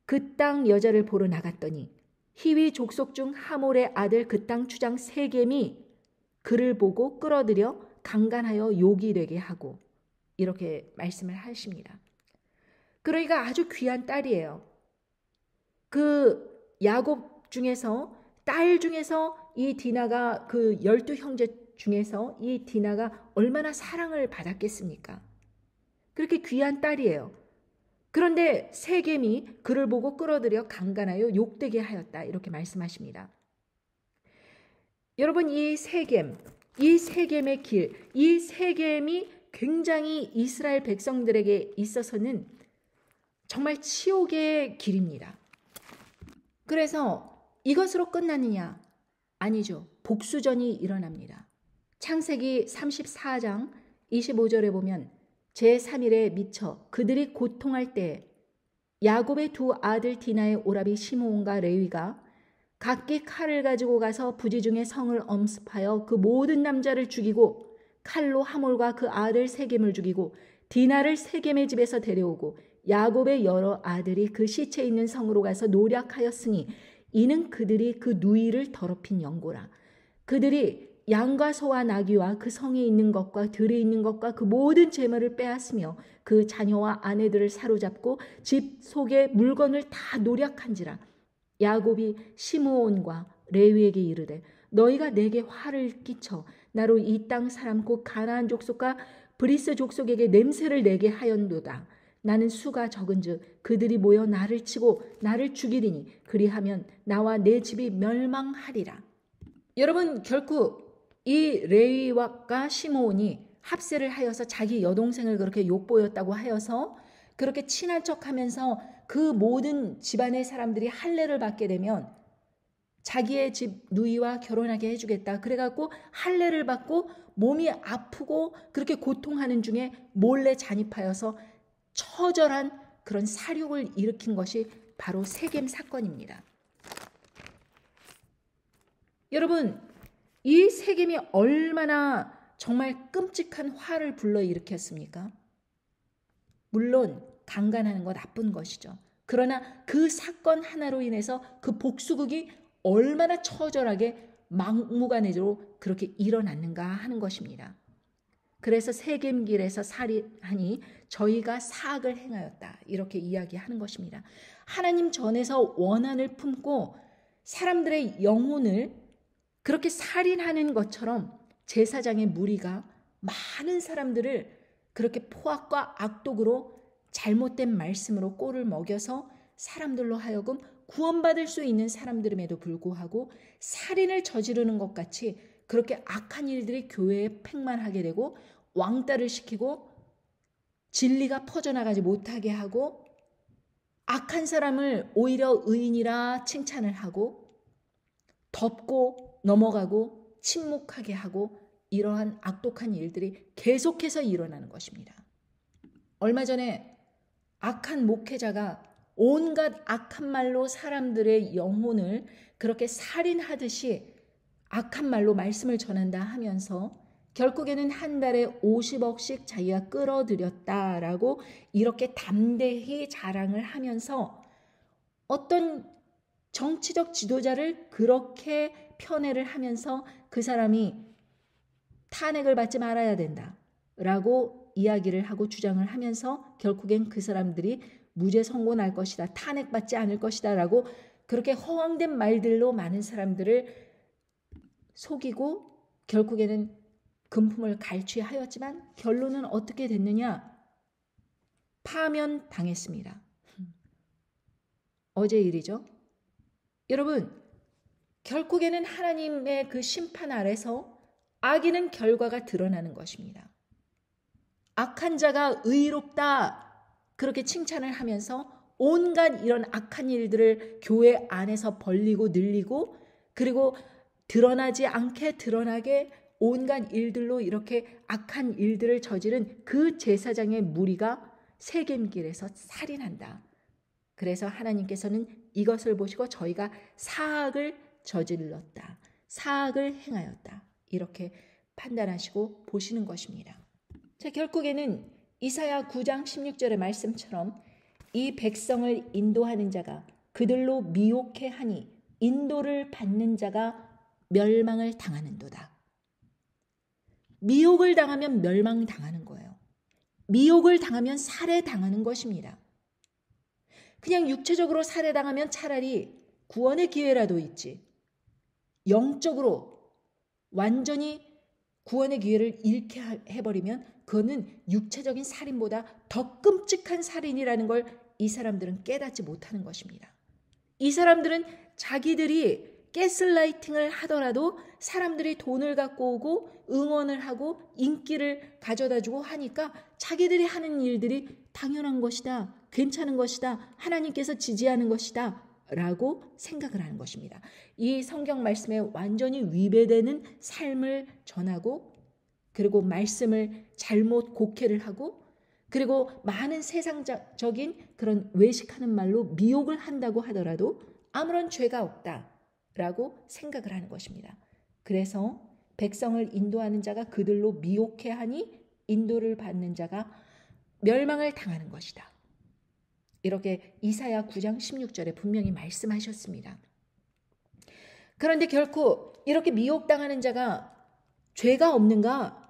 그 땅 여자를 보러 나갔더니 히위 족속 중 하몰의 아들 그 땅 주장 세겜이 그를 보고 끌어들여 강간하여 욕이 되게 하고 이렇게 말씀을 하십니다. 그러니까 아주 귀한 딸이에요. 그 야곱 중에서 딸 중에서 이 디나가 그 12형제 중에서 이 디나가 얼마나 사랑을 받았겠습니까? 그렇게 귀한 딸이에요. 그런데 세겜이 그를 보고 끌어들여 강간하여 욕되게 하였다. 이렇게 말씀하십니다. 여러분 이 세겜의 길, 이 세겜이 굉장히 이스라엘 백성들에게 있어서는 정말 치욕의 길입니다. 그래서 이것으로 끝나느냐? 아니죠. 복수전이 일어납니다. 창세기 34장 25절에 보면 제3일에 미쳐 그들이 고통할 때 야곱의 두 아들 디나의 오라비 시므온과 레위가 각기 칼을 가지고 가서 부지 중에 성을 엄습하여 그 모든 남자를 죽이고 칼로 하몰과 그 아들 세겜을 죽이고 디나를 세겜의 집에서 데려오고 야곱의 여러 아들이 그 시체 있는 성으로 가서 노략하였으니 이는 그들이 그 누이를 더럽힌 연고라. 그들이 양과 소와 나귀와 그 성에 있는 것과 들에 있는 것과 그 모든 재물을 빼앗으며 그 자녀와 아내들을 사로잡고 집 속의 물건을 다 노략한지라. 야곱이 시므온과 레위에게 이르되 너희가 내게 화를 끼쳐 나로 이 땅 사람 곧 가나안 족속과 브리스 족속에게 냄새를 내게 하였도다. 나는 수가 적은즉 그들이 모여 나를 치고 나를 죽이리니 그리하면 나와 내 집이 멸망하리라. 여러분 결국 이 레위와 시므온이 합세를 하여서 자기 여동생을 그렇게 욕보였다고 하여서 그렇게 친한 척하면서 그 모든 집안의 사람들이 할례를 받게 되면 자기의 집 누이와 결혼하게 해주겠다. 그래갖고 할례를 받고 몸이 아프고 그렇게 고통하는 중에 몰래 잔입하여서 처절한 그런 살육을 일으킨 것이 바로 세겜 사건입니다. 여러분 이 세겜이 얼마나 정말 끔찍한 화를 불러일으켰습니까? 물론 강간하는 거 나쁜 것이죠. 그러나 그 사건 하나로 인해서 그 복수극이 얼마나 처절하게 막무가내로 그렇게 일어났는가 하는 것입니다. 그래서 세겜길에서 살인하니 저희가 사악을 행하였다. 이렇게 이야기하는 것입니다. 하나님 전에서 원한을 품고 사람들의 영혼을 그렇게 살인하는 것처럼 제사장의 무리가 많은 사람들을 그렇게 포악과 악독으로 잘못된 말씀으로 꼴을 먹여서 사람들로 하여금 구원받을 수 있는 사람들임에도 불구하고 살인을 저지르는 것 같이 그렇게 악한 일들이 교회에 팽만하게 되고 왕따를 시키고 진리가 퍼져나가지 못하게 하고 악한 사람을 오히려 의인이라 칭찬을 하고 덮고 넘어가고 침묵하게 하고 이러한 악독한 일들이 계속해서 일어나는 것입니다. 얼마 전에 악한 목회자가 온갖 악한 말로 사람들의 영혼을 그렇게 살인하듯이 악한 말로 말씀을 전한다 하면서 결국에는 한 달에 50억씩 자기가 끌어들였다라고 이렇게 담대히 자랑을 하면서 어떤 정치적 지도자를 그렇게 편애를 하면서 그 사람이 탄핵을 받지 말아야 된다라고 이야기를 하고 주장을 하면서 결국엔 그 사람들이 무죄 선고날 것이다, 탄핵받지 않을 것이다 라고 그렇게 허황된 말들로 많은 사람들을 속이고 결국에는 금품을 갈취하였지만 결론은 어떻게 됐느냐? 파면당했습니다. 어제 일이죠. 여러분, 결국에는 하나님의 그 심판 아래서 악인은 결과가 드러나는 것입니다. 악한 자가 의롭다 그렇게 칭찬을 하면서 온갖 이런 악한 일들을 교회 안에서 벌리고 늘리고 그리고 드러나지 않게 드러나게 온갖 일들로 이렇게 악한 일들을 저지른 그 제사장의 무리가 세겜길에서 살인한다. 그래서 하나님께서는 이것을 보시고 저희가 사악을 저질렀다. 사악을 행하였다. 이렇게 판단하시고 보시는 것입니다. 자, 결국에는 이사야 9장 16절의 말씀처럼 이 백성을 인도하는 자가 그들로 미혹해 하니 인도를 받는 자가 멸망을 당하는도다. 미혹을 당하면 멸망당하는 거예요. 미혹을 당하면 살해당하는 것입니다. 그냥 육체적으로 살해당하면 차라리 구원의 기회라도 있지. 영적으로 완전히 구원의 기회를 잃게 해버리면 그거는 육체적인 살인보다 더 끔찍한 살인이라는 걸 이 사람들은 깨닫지 못하는 것입니다. 이 사람들은 자기들이 가스라이팅을 하더라도 사람들이 돈을 갖고 오고 응원을 하고 인기를 가져다주고 하니까 자기들이 하는 일들이 당연한 것이다, 괜찮은 것이다, 하나님께서 지지하는 것이다 라고 생각을 하는 것입니다. 이 성경 말씀에 완전히 위배되는 삶을 전하고 그리고 말씀을 잘못 곡해를 하고 그리고 많은 세상적인 그런 외식하는 말로 미혹을 한다고 하더라도 아무런 죄가 없다라고 생각을 하는 것입니다. 그래서 백성을 인도하는 자가 그들로 미혹해 하니 인도를 받는 자가 멸망을 당하는 것이다. 이렇게 이사야 9장 16절에 분명히 말씀하셨습니다. 그런데 결코 이렇게 미혹당하는 자가 죄가 없는가?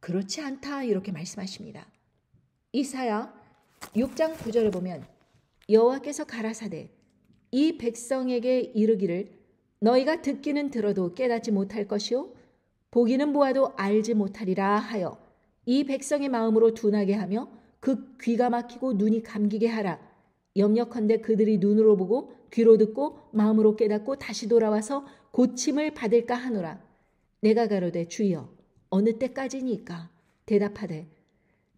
그렇지 않다 이렇게 말씀하십니다. 이사야 6장 9절을 보면 여호와께서 가라사대 이 백성에게 이르기를 너희가 듣기는 들어도 깨닫지 못할 것이요 보기는 보아도 알지 못하리라 하여 이 백성의 마음으로 둔하게 하며 그 귀가 막히고 눈이 감기게 하라. 염려컨대 그들이 눈으로 보고 귀로 듣고 마음으로 깨닫고 다시 돌아와서 고침을 받을까 하노라. 내가 가로되 주여 어느 때까지니까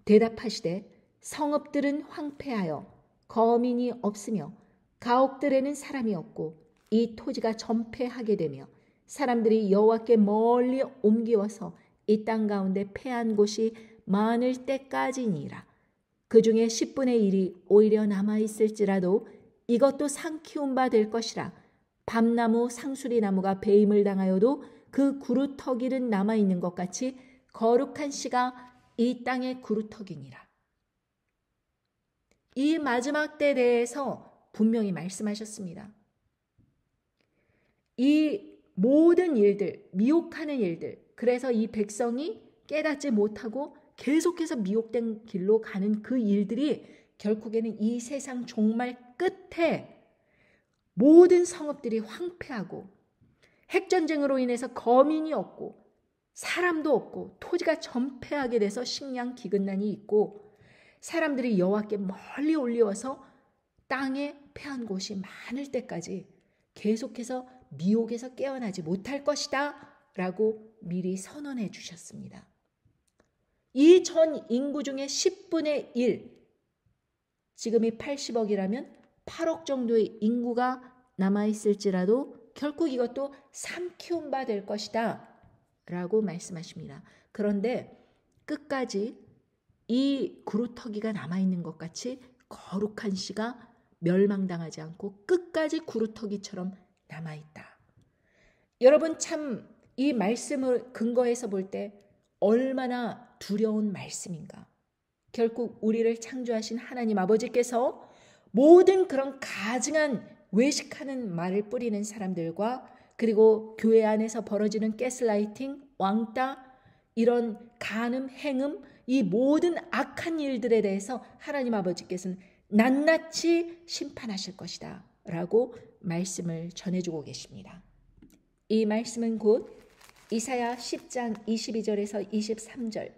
대답하시되 성읍들은 황폐하여 거민이 없으며 가옥들에는 사람이 없고 이 토지가 전폐하게 되며 사람들이 여호와께 멀리 옮기어서 이 땅 가운데 패한 곳이 많을 때까지니라. 그 중에 10분의 1이 오히려 남아있을지라도 이것도 상키운 바 될 것이라. 밤나무 상수리나무가 배임을 당하여도 그 구루터기는 남아있는 것 같이 거룩한 씨가 이 땅의 구루터기니라. 이 마지막 때에 대해서 분명히 말씀하셨습니다. 이 모든 일들, 미혹하는 일들, 그래서 이 백성이 깨닫지 못하고 계속해서 미혹된 길로 가는 그 일들이 결국에는 이 세상 종말 끝에 모든 성읍들이 황폐하고 핵전쟁으로 인해서 거민이 없고 사람도 없고 토지가 전폐하게 돼서 식량 기근난이 있고 사람들이 여호와께 멀리 올리워서 땅에 패한 곳이 많을 때까지 계속해서 미혹에서 깨어나지 못할 것이다 라고 미리 선언해 주셨습니다. 이 전 인구 중에 10분의 1, 지금이 80억이라면 8억 정도의 인구가 남아있을지라도 결국 이것도 삼키운 바 될 것이다 라고 말씀하십니다. 그런데 끝까지 이 구루터기가 남아있는 것 같이 거룩한 씨가 멸망당하지 않고 끝까지 구루터기처럼 남아있다. 여러분 참 이 말씀을 근거해서 볼 때 얼마나 두려운 말씀인가. 결국 우리를 창조하신 하나님 아버지께서 모든 그런 가증한 외식하는 말을 뿌리는 사람들과 그리고 교회 안에서 벌어지는 가스라이팅, 왕따, 이런 간음, 행음, 이 모든 악한 일들에 대해서 하나님 아버지께서는 낱낱이 심판하실 것이다 라고 말씀을 전해주고 계십니다. 이 말씀은 곧 이사야 10장 22절에서 23절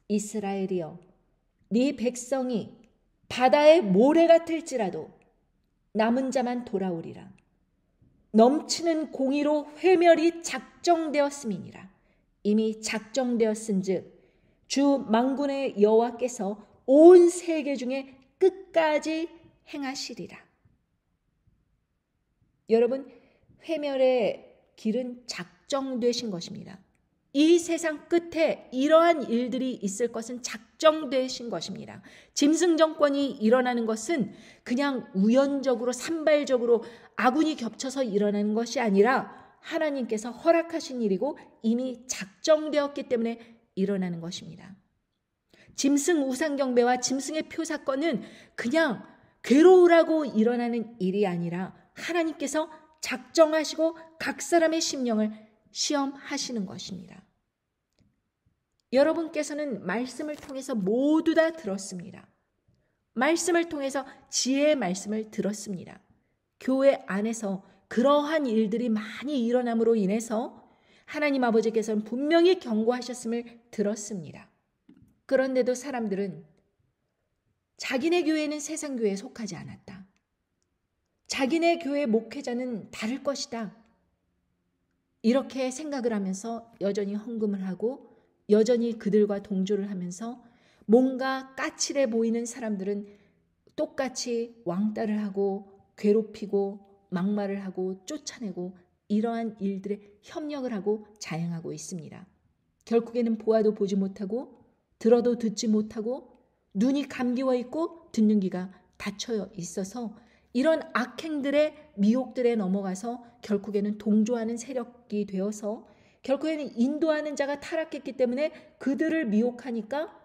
이스라엘이여 네 백성이 바다의 모래 같을지라도 남은 자만 돌아오리라. 넘치는 공의로 회멸이 작정되었음이니라. 이미 작정되었은즉 주 만군의 여호와께서 온 세계 중에 끝까지 행하시리라. 여러분, 회멸의 길은 작정되신 것입니다. 이 세상 끝에 이러한 일들이 있을 것은 작정되신 것입니다. 짐승 정권이 일어나는 것은 그냥 우연적으로 산발적으로 아군이 겹쳐서 일어나는 것이 아니라 하나님께서 허락하신 일이고 이미 작정되었기 때문에 일어나는 것입니다. 짐승 우상경배와 짐승의 표 사건은 그냥 괴로우라고 일어나는 일이 아니라 하나님께서 작정하시고 각 사람의 심령을 시험하시는 것입니다. 여러분께서는 말씀을 통해서 모두 다 들었습니다. 말씀을 통해서 지혜의 말씀을 들었습니다. 교회 안에서 그러한 일들이 많이 일어남으로 인해서 하나님 아버지께서는 분명히 경고하셨음을 들었습니다. 그런데도 사람들은 자기네 교회는 세상 교회에 속하지 않았다. 자기네 교회 목회자는 다를 것이다. 이렇게 생각을 하면서 여전히 헌금을 하고 여전히 그들과 동조를 하면서 뭔가 까칠해 보이는 사람들은 똑같이 왕따를 하고 괴롭히고 막말을 하고 쫓아내고 이러한 일들에 협력을 하고 자행하고 있습니다. 결국에는 보아도 보지 못하고 들어도 듣지 못하고 눈이 감기워 있고 듣는 귀가 닫혀 있어서 이런 악행들의 미혹들에 넘어가서 결국에는 동조하는 세력이 되어서 결국에는 인도하는 자가 타락했기 때문에 그들을 미혹하니까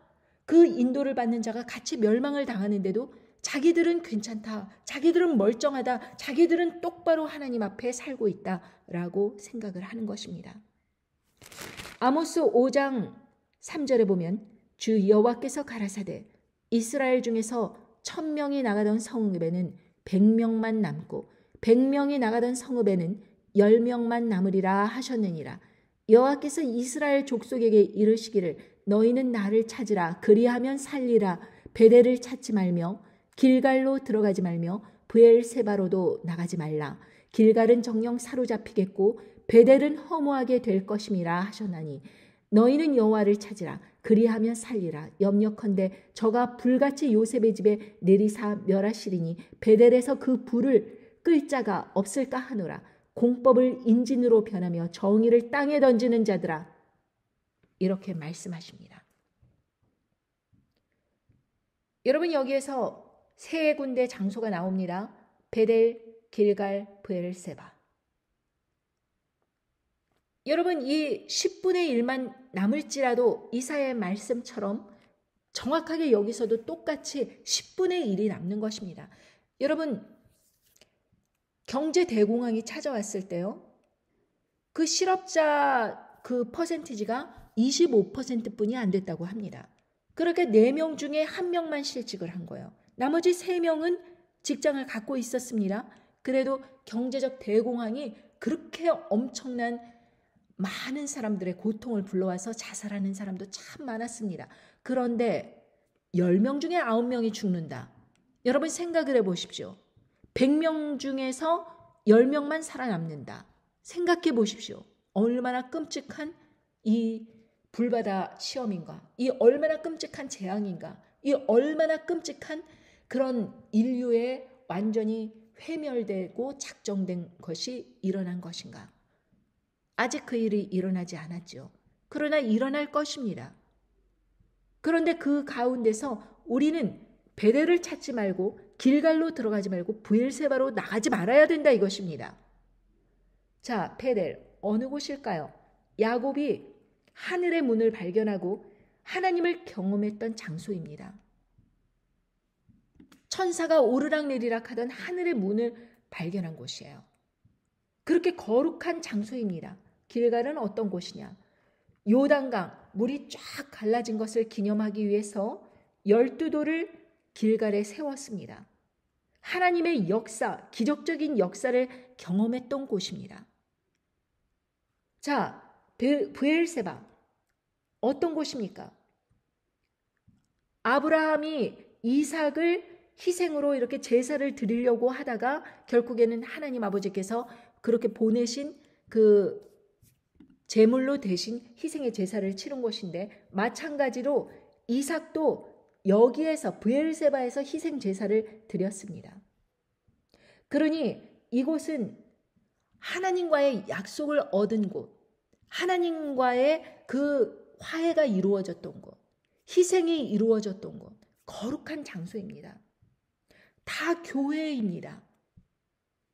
그 인도를 받는 자가 같이 멸망을 당하는데도 자기들은 괜찮다, 자기들은 멀쩡하다, 자기들은 똑바로 하나님 앞에 살고 있다라고 생각을 하는 것입니다. 아모스 5장 3절에 보면 주 여호와께서 가라사대 이스라엘 중에서 1000명이 나가던 성읍에는 100명만 남고 100명이 나가던 성읍에는 10명만 남으리라 하셨느니라. 여호와께서 이스라엘 족속에게 이르시기를 너희는 나를 찾으라 그리하면 살리라. 베델을 찾지 말며 길갈로 들어가지 말며 브엘세바로도 나가지 말라. 길갈은 정령 사로잡히겠고 베델은 허무하게 될 것임이라 하셨나니 너희는 여호와를 찾으라 그리하면 살리라. 염려컨대 저가 불같이 요셉의 집에 내리사 멸하시리니 베델에서 그 불을 끌 자가 없을까 하노라. 공법을 인진으로 변하며 정의를 땅에 던지는 자들아. 이렇게 말씀하십니다. 여러분 여기에서 세 군데 장소가 나옵니다. 베델, 길갈, 브엘세바. 여러분 이 10분의 1만 남을지라도 이사야의 말씀처럼 정확하게 여기서도 똑같이 10분의 1이 남는 것입니다. 여러분, 경제 대공황이 찾아왔을 때요. 그 실업자 그 퍼센티지가 25%뿐이 안 됐다고 합니다. 그렇게 4명 중에 1명만 실직을 한 거예요. 나머지 3명은 직장을 갖고 있었습니다. 그래도 경제적 대공황이 그렇게 엄청난 많은 사람들의 고통을 불러와서 자살하는 사람도 참 많았습니다. 그런데 10명 중에 9명이 죽는다. 여러분 생각을 해보십시오. 100명 중에서 10명만 살아남는다. 생각해 보십시오. 얼마나 끔찍한 이 불바다 시험인가. 이 얼마나 끔찍한 재앙인가. 이 얼마나 끔찍한 그런 인류의 완전히 회멸되고 작정된 것이 일어난 것인가. 아직 그 일이 일어나지 않았죠. 그러나 일어날 것입니다. 그런데 그 가운데서 우리는 베델을 찾지 말고 길갈로 들어가지 말고 브엘세바로 나가지 말아야 된다 이것입니다. 자, 베델 어느 곳일까요? 야곱이 하늘의 문을 발견하고 하나님을 경험했던 장소입니다. 천사가 오르락내리락 하던 하늘의 문을 발견한 곳이에요. 그렇게 거룩한 장소입니다. 길갈은 어떤 곳이냐? 요단강 물이 쫙 갈라진 것을 기념하기 위해서 12돌을 길갈에 세웠습니다. 하나님의 역사, 기적적인 역사를 경험했던 곳입니다. 자, 브엘세바 어떤 곳입니까? 아브라함이 이삭을 희생으로 이렇게 제사를 드리려고 하다가 결국에는 하나님 아버지께서 그렇게 보내신 그 제물로 대신 희생의 제사를 치른 곳인데 마찬가지로 이삭도 여기에서 브엘세바에서 희생 제사를 드렸습니다. 그러니 이곳은 하나님과의 약속을 얻은 곳, 하나님과의 그 화해가 이루어졌던 곳, 희생이 이루어졌던 곳, 거룩한 장소입니다. 다 교회입니다.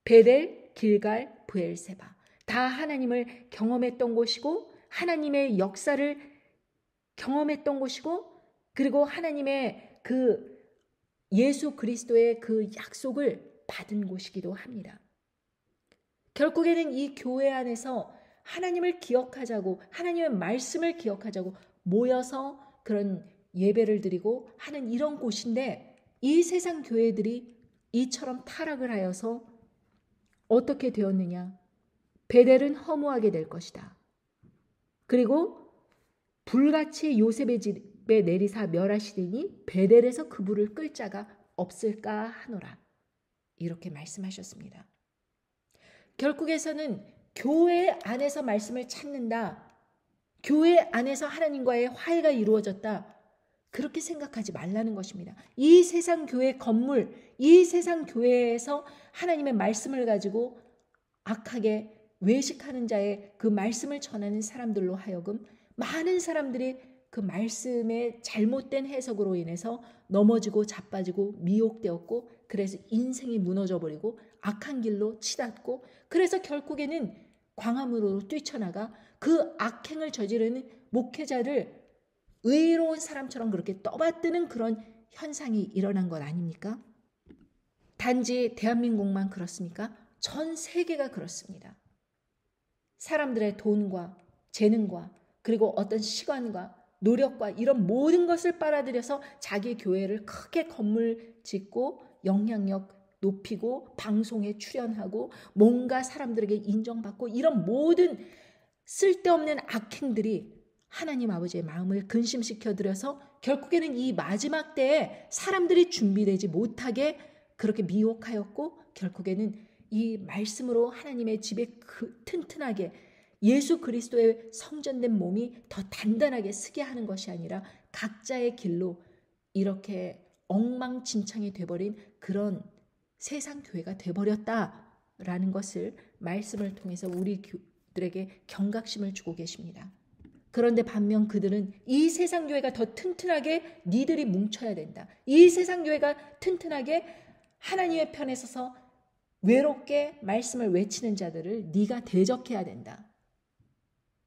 베델, 길갈, 브엘세바. 다 하나님을 경험했던 곳이고 하나님의 역사를 경험했던 곳이고 그리고 하나님의 그 예수 그리스도의 그 약속을 받은 곳이기도 합니다. 결국에는 이 교회 안에서 하나님을 기억하자고 하나님의 말씀을 기억하자고 모여서 그런 예배를 드리고 하는 이런 곳인데 이 세상 교회들이 이처럼 타락을 하여서 어떻게 되었느냐? 베델은 허무하게 될 것이다. 그리고 불같이 요셉의 집에 내리사 멸하시리니 베델에서 그 불을 끌 자가 없을까 하노라. 이렇게 말씀하셨습니다. 결국에서는 교회 안에서 말씀을 찾는다. 교회 안에서 하나님과의 화해가 이루어졌다. 그렇게 생각하지 말라는 것입니다. 이 세상 교회 건물, 이 세상 교회에서 하나님의 말씀을 가지고 악하게 외식하는 자의 그 말씀을 전하는 사람들로 하여금 많은 사람들이 그 말씀의 잘못된 해석으로 인해서 넘어지고 자빠지고 미혹되었고 그래서 인생이 무너져버리고 악한 길로 치닫고 그래서 결국에는 광화문으로 뛰쳐나가 그 악행을 저지르는 목회자를 의로운 사람처럼 그렇게 떠받드는 그런 현상이 일어난 것 아닙니까? 단지 대한민국만 그렇습니까? 전 세계가 그렇습니다. 사람들의 돈과 재능과 그리고 어떤 시간과 노력과 이런 모든 것을 빨아들여서 자기 교회를 크게 건물 짓고 영향력 높이고 방송에 출연하고 뭔가 사람들에게 인정받고 이런 모든 쓸데없는 악행들이 하나님 아버지의 마음을 근심시켜드려서 결국에는 이 마지막 때에 사람들이 준비되지 못하게 그렇게 미혹하였고 결국에는 이 말씀으로 하나님의 집에 튼튼하게 예수 그리스도의 성전된 몸이 더 단단하게 서게 하는 것이 아니라 각자의 길로 이렇게 엉망진창이 돼버린 그런 세상 교회가 돼버렸다라는 것을 말씀을 통해서 우리들에게 경각심을 주고 계십니다. 그런데 반면 그들은 이 세상 교회가 더 튼튼하게 니들이 뭉쳐야 된다. 이 세상 교회가 튼튼하게 하나님의 편에 서서 외롭게 말씀을 외치는 자들을 네가 대적해야 된다.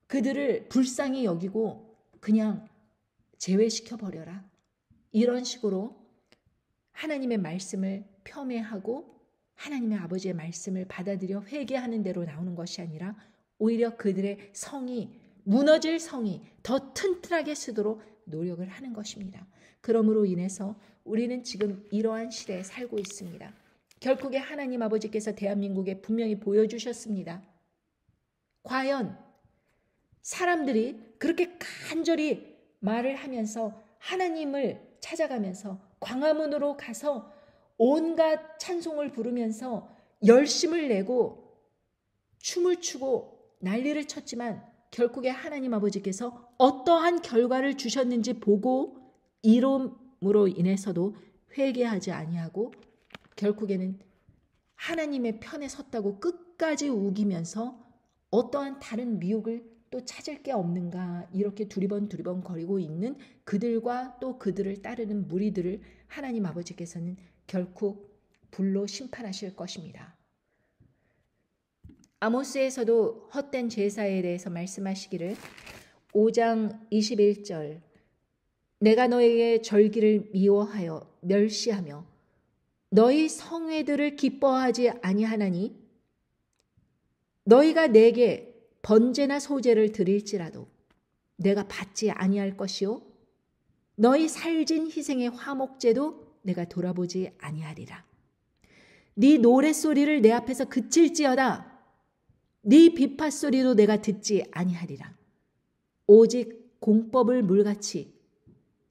그들을 불쌍히 여기고 그냥 제외시켜버려라. 이런 식으로 하나님의 말씀을 폄훼하고 하나님의 아버지의 말씀을 받아들여 회개하는 대로 나오는 것이 아니라 오히려 그들의 성이, 무너질 성이 더 튼튼하게 쓰도록 노력을 하는 것입니다. 그러므로 인해서 우리는 지금 이러한 시대에 살고 있습니다. 결국에 하나님 아버지께서 대한민국에 분명히 보여주셨습니다. 과연 사람들이 그렇게 간절히 말을 하면서 하나님을 찾아가면서 광화문으로 가서 온갖 찬송을 부르면서 열심을 내고 춤을 추고 난리를 쳤지만 결국에 하나님 아버지께서 어떠한 결과를 주셨는지 보고 이름으로 인해서도 회개하지 아니하고 결국에는 하나님의 편에 섰다고 끝까지 우기면서 어떠한 다른 미혹을 또 찾을 게 없는가 이렇게 두리번 거리고 있는 그들과 또 그들을 따르는 무리들을 하나님 아버지께서는 결국 불로 심판하실 것입니다. 아모스에서도 헛된 제사에 대해서 말씀하시기를 5장 21절 내가 너희의 절기를 미워하여 멸시하며 너희 성회들을 기뻐하지 아니하나니 너희가 내게 번제나 소제를 드릴지라도 내가 받지 아니할 것이요 너희 살진 희생의 화목제도 내가 돌아보지 아니하리라. 네 노랫소리를 내 앞에서 그칠지어다 네 비파소리도 내가 듣지 아니하리라. 오직 공법을 물같이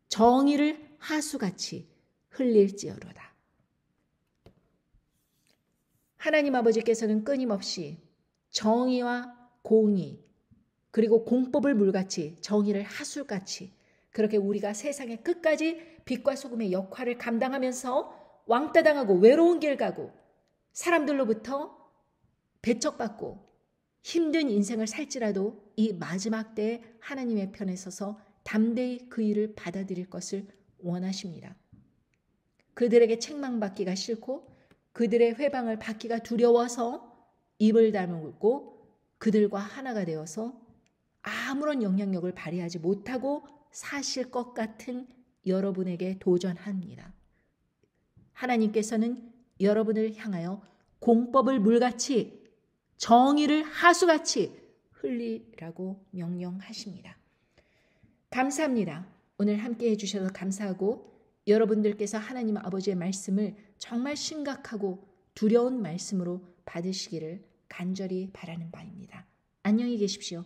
정의를 하수같이 흘릴지어로다. 하나님 아버지께서는 끊임없이 정의와 공의 그리고 공법을 물같이 정의를 하술같이 그렇게 우리가 세상의 끝까지 빛과 소금의 역할을 감당하면서 왕따 당하고 외로운 길 가고 사람들로부터 배척받고 힘든 인생을 살지라도 이 마지막 때에 하나님의 편에 서서 담대히 그 일을 받아들일 것을 원하십니다. 그들에게 책망받기가 싫고 그들의 회방을 받기가 두려워서 입을 다물고 그들과 하나가 되어서 아무런 영향력을 발휘하지 못하고 사실 것 같은 여러분에게 도전합니다. 하나님께서는 여러분을 향하여 공법을 물같이 정의를 하수같이 흘리라고 명령하십니다. 감사합니다. 오늘 함께 해주셔서 감사하고 여러분들께서 하나님 아버지의 말씀을 정말 심각하고 두려운 말씀으로 받으시기를 간절히 바라는 바입니다. 안녕히 계십시오.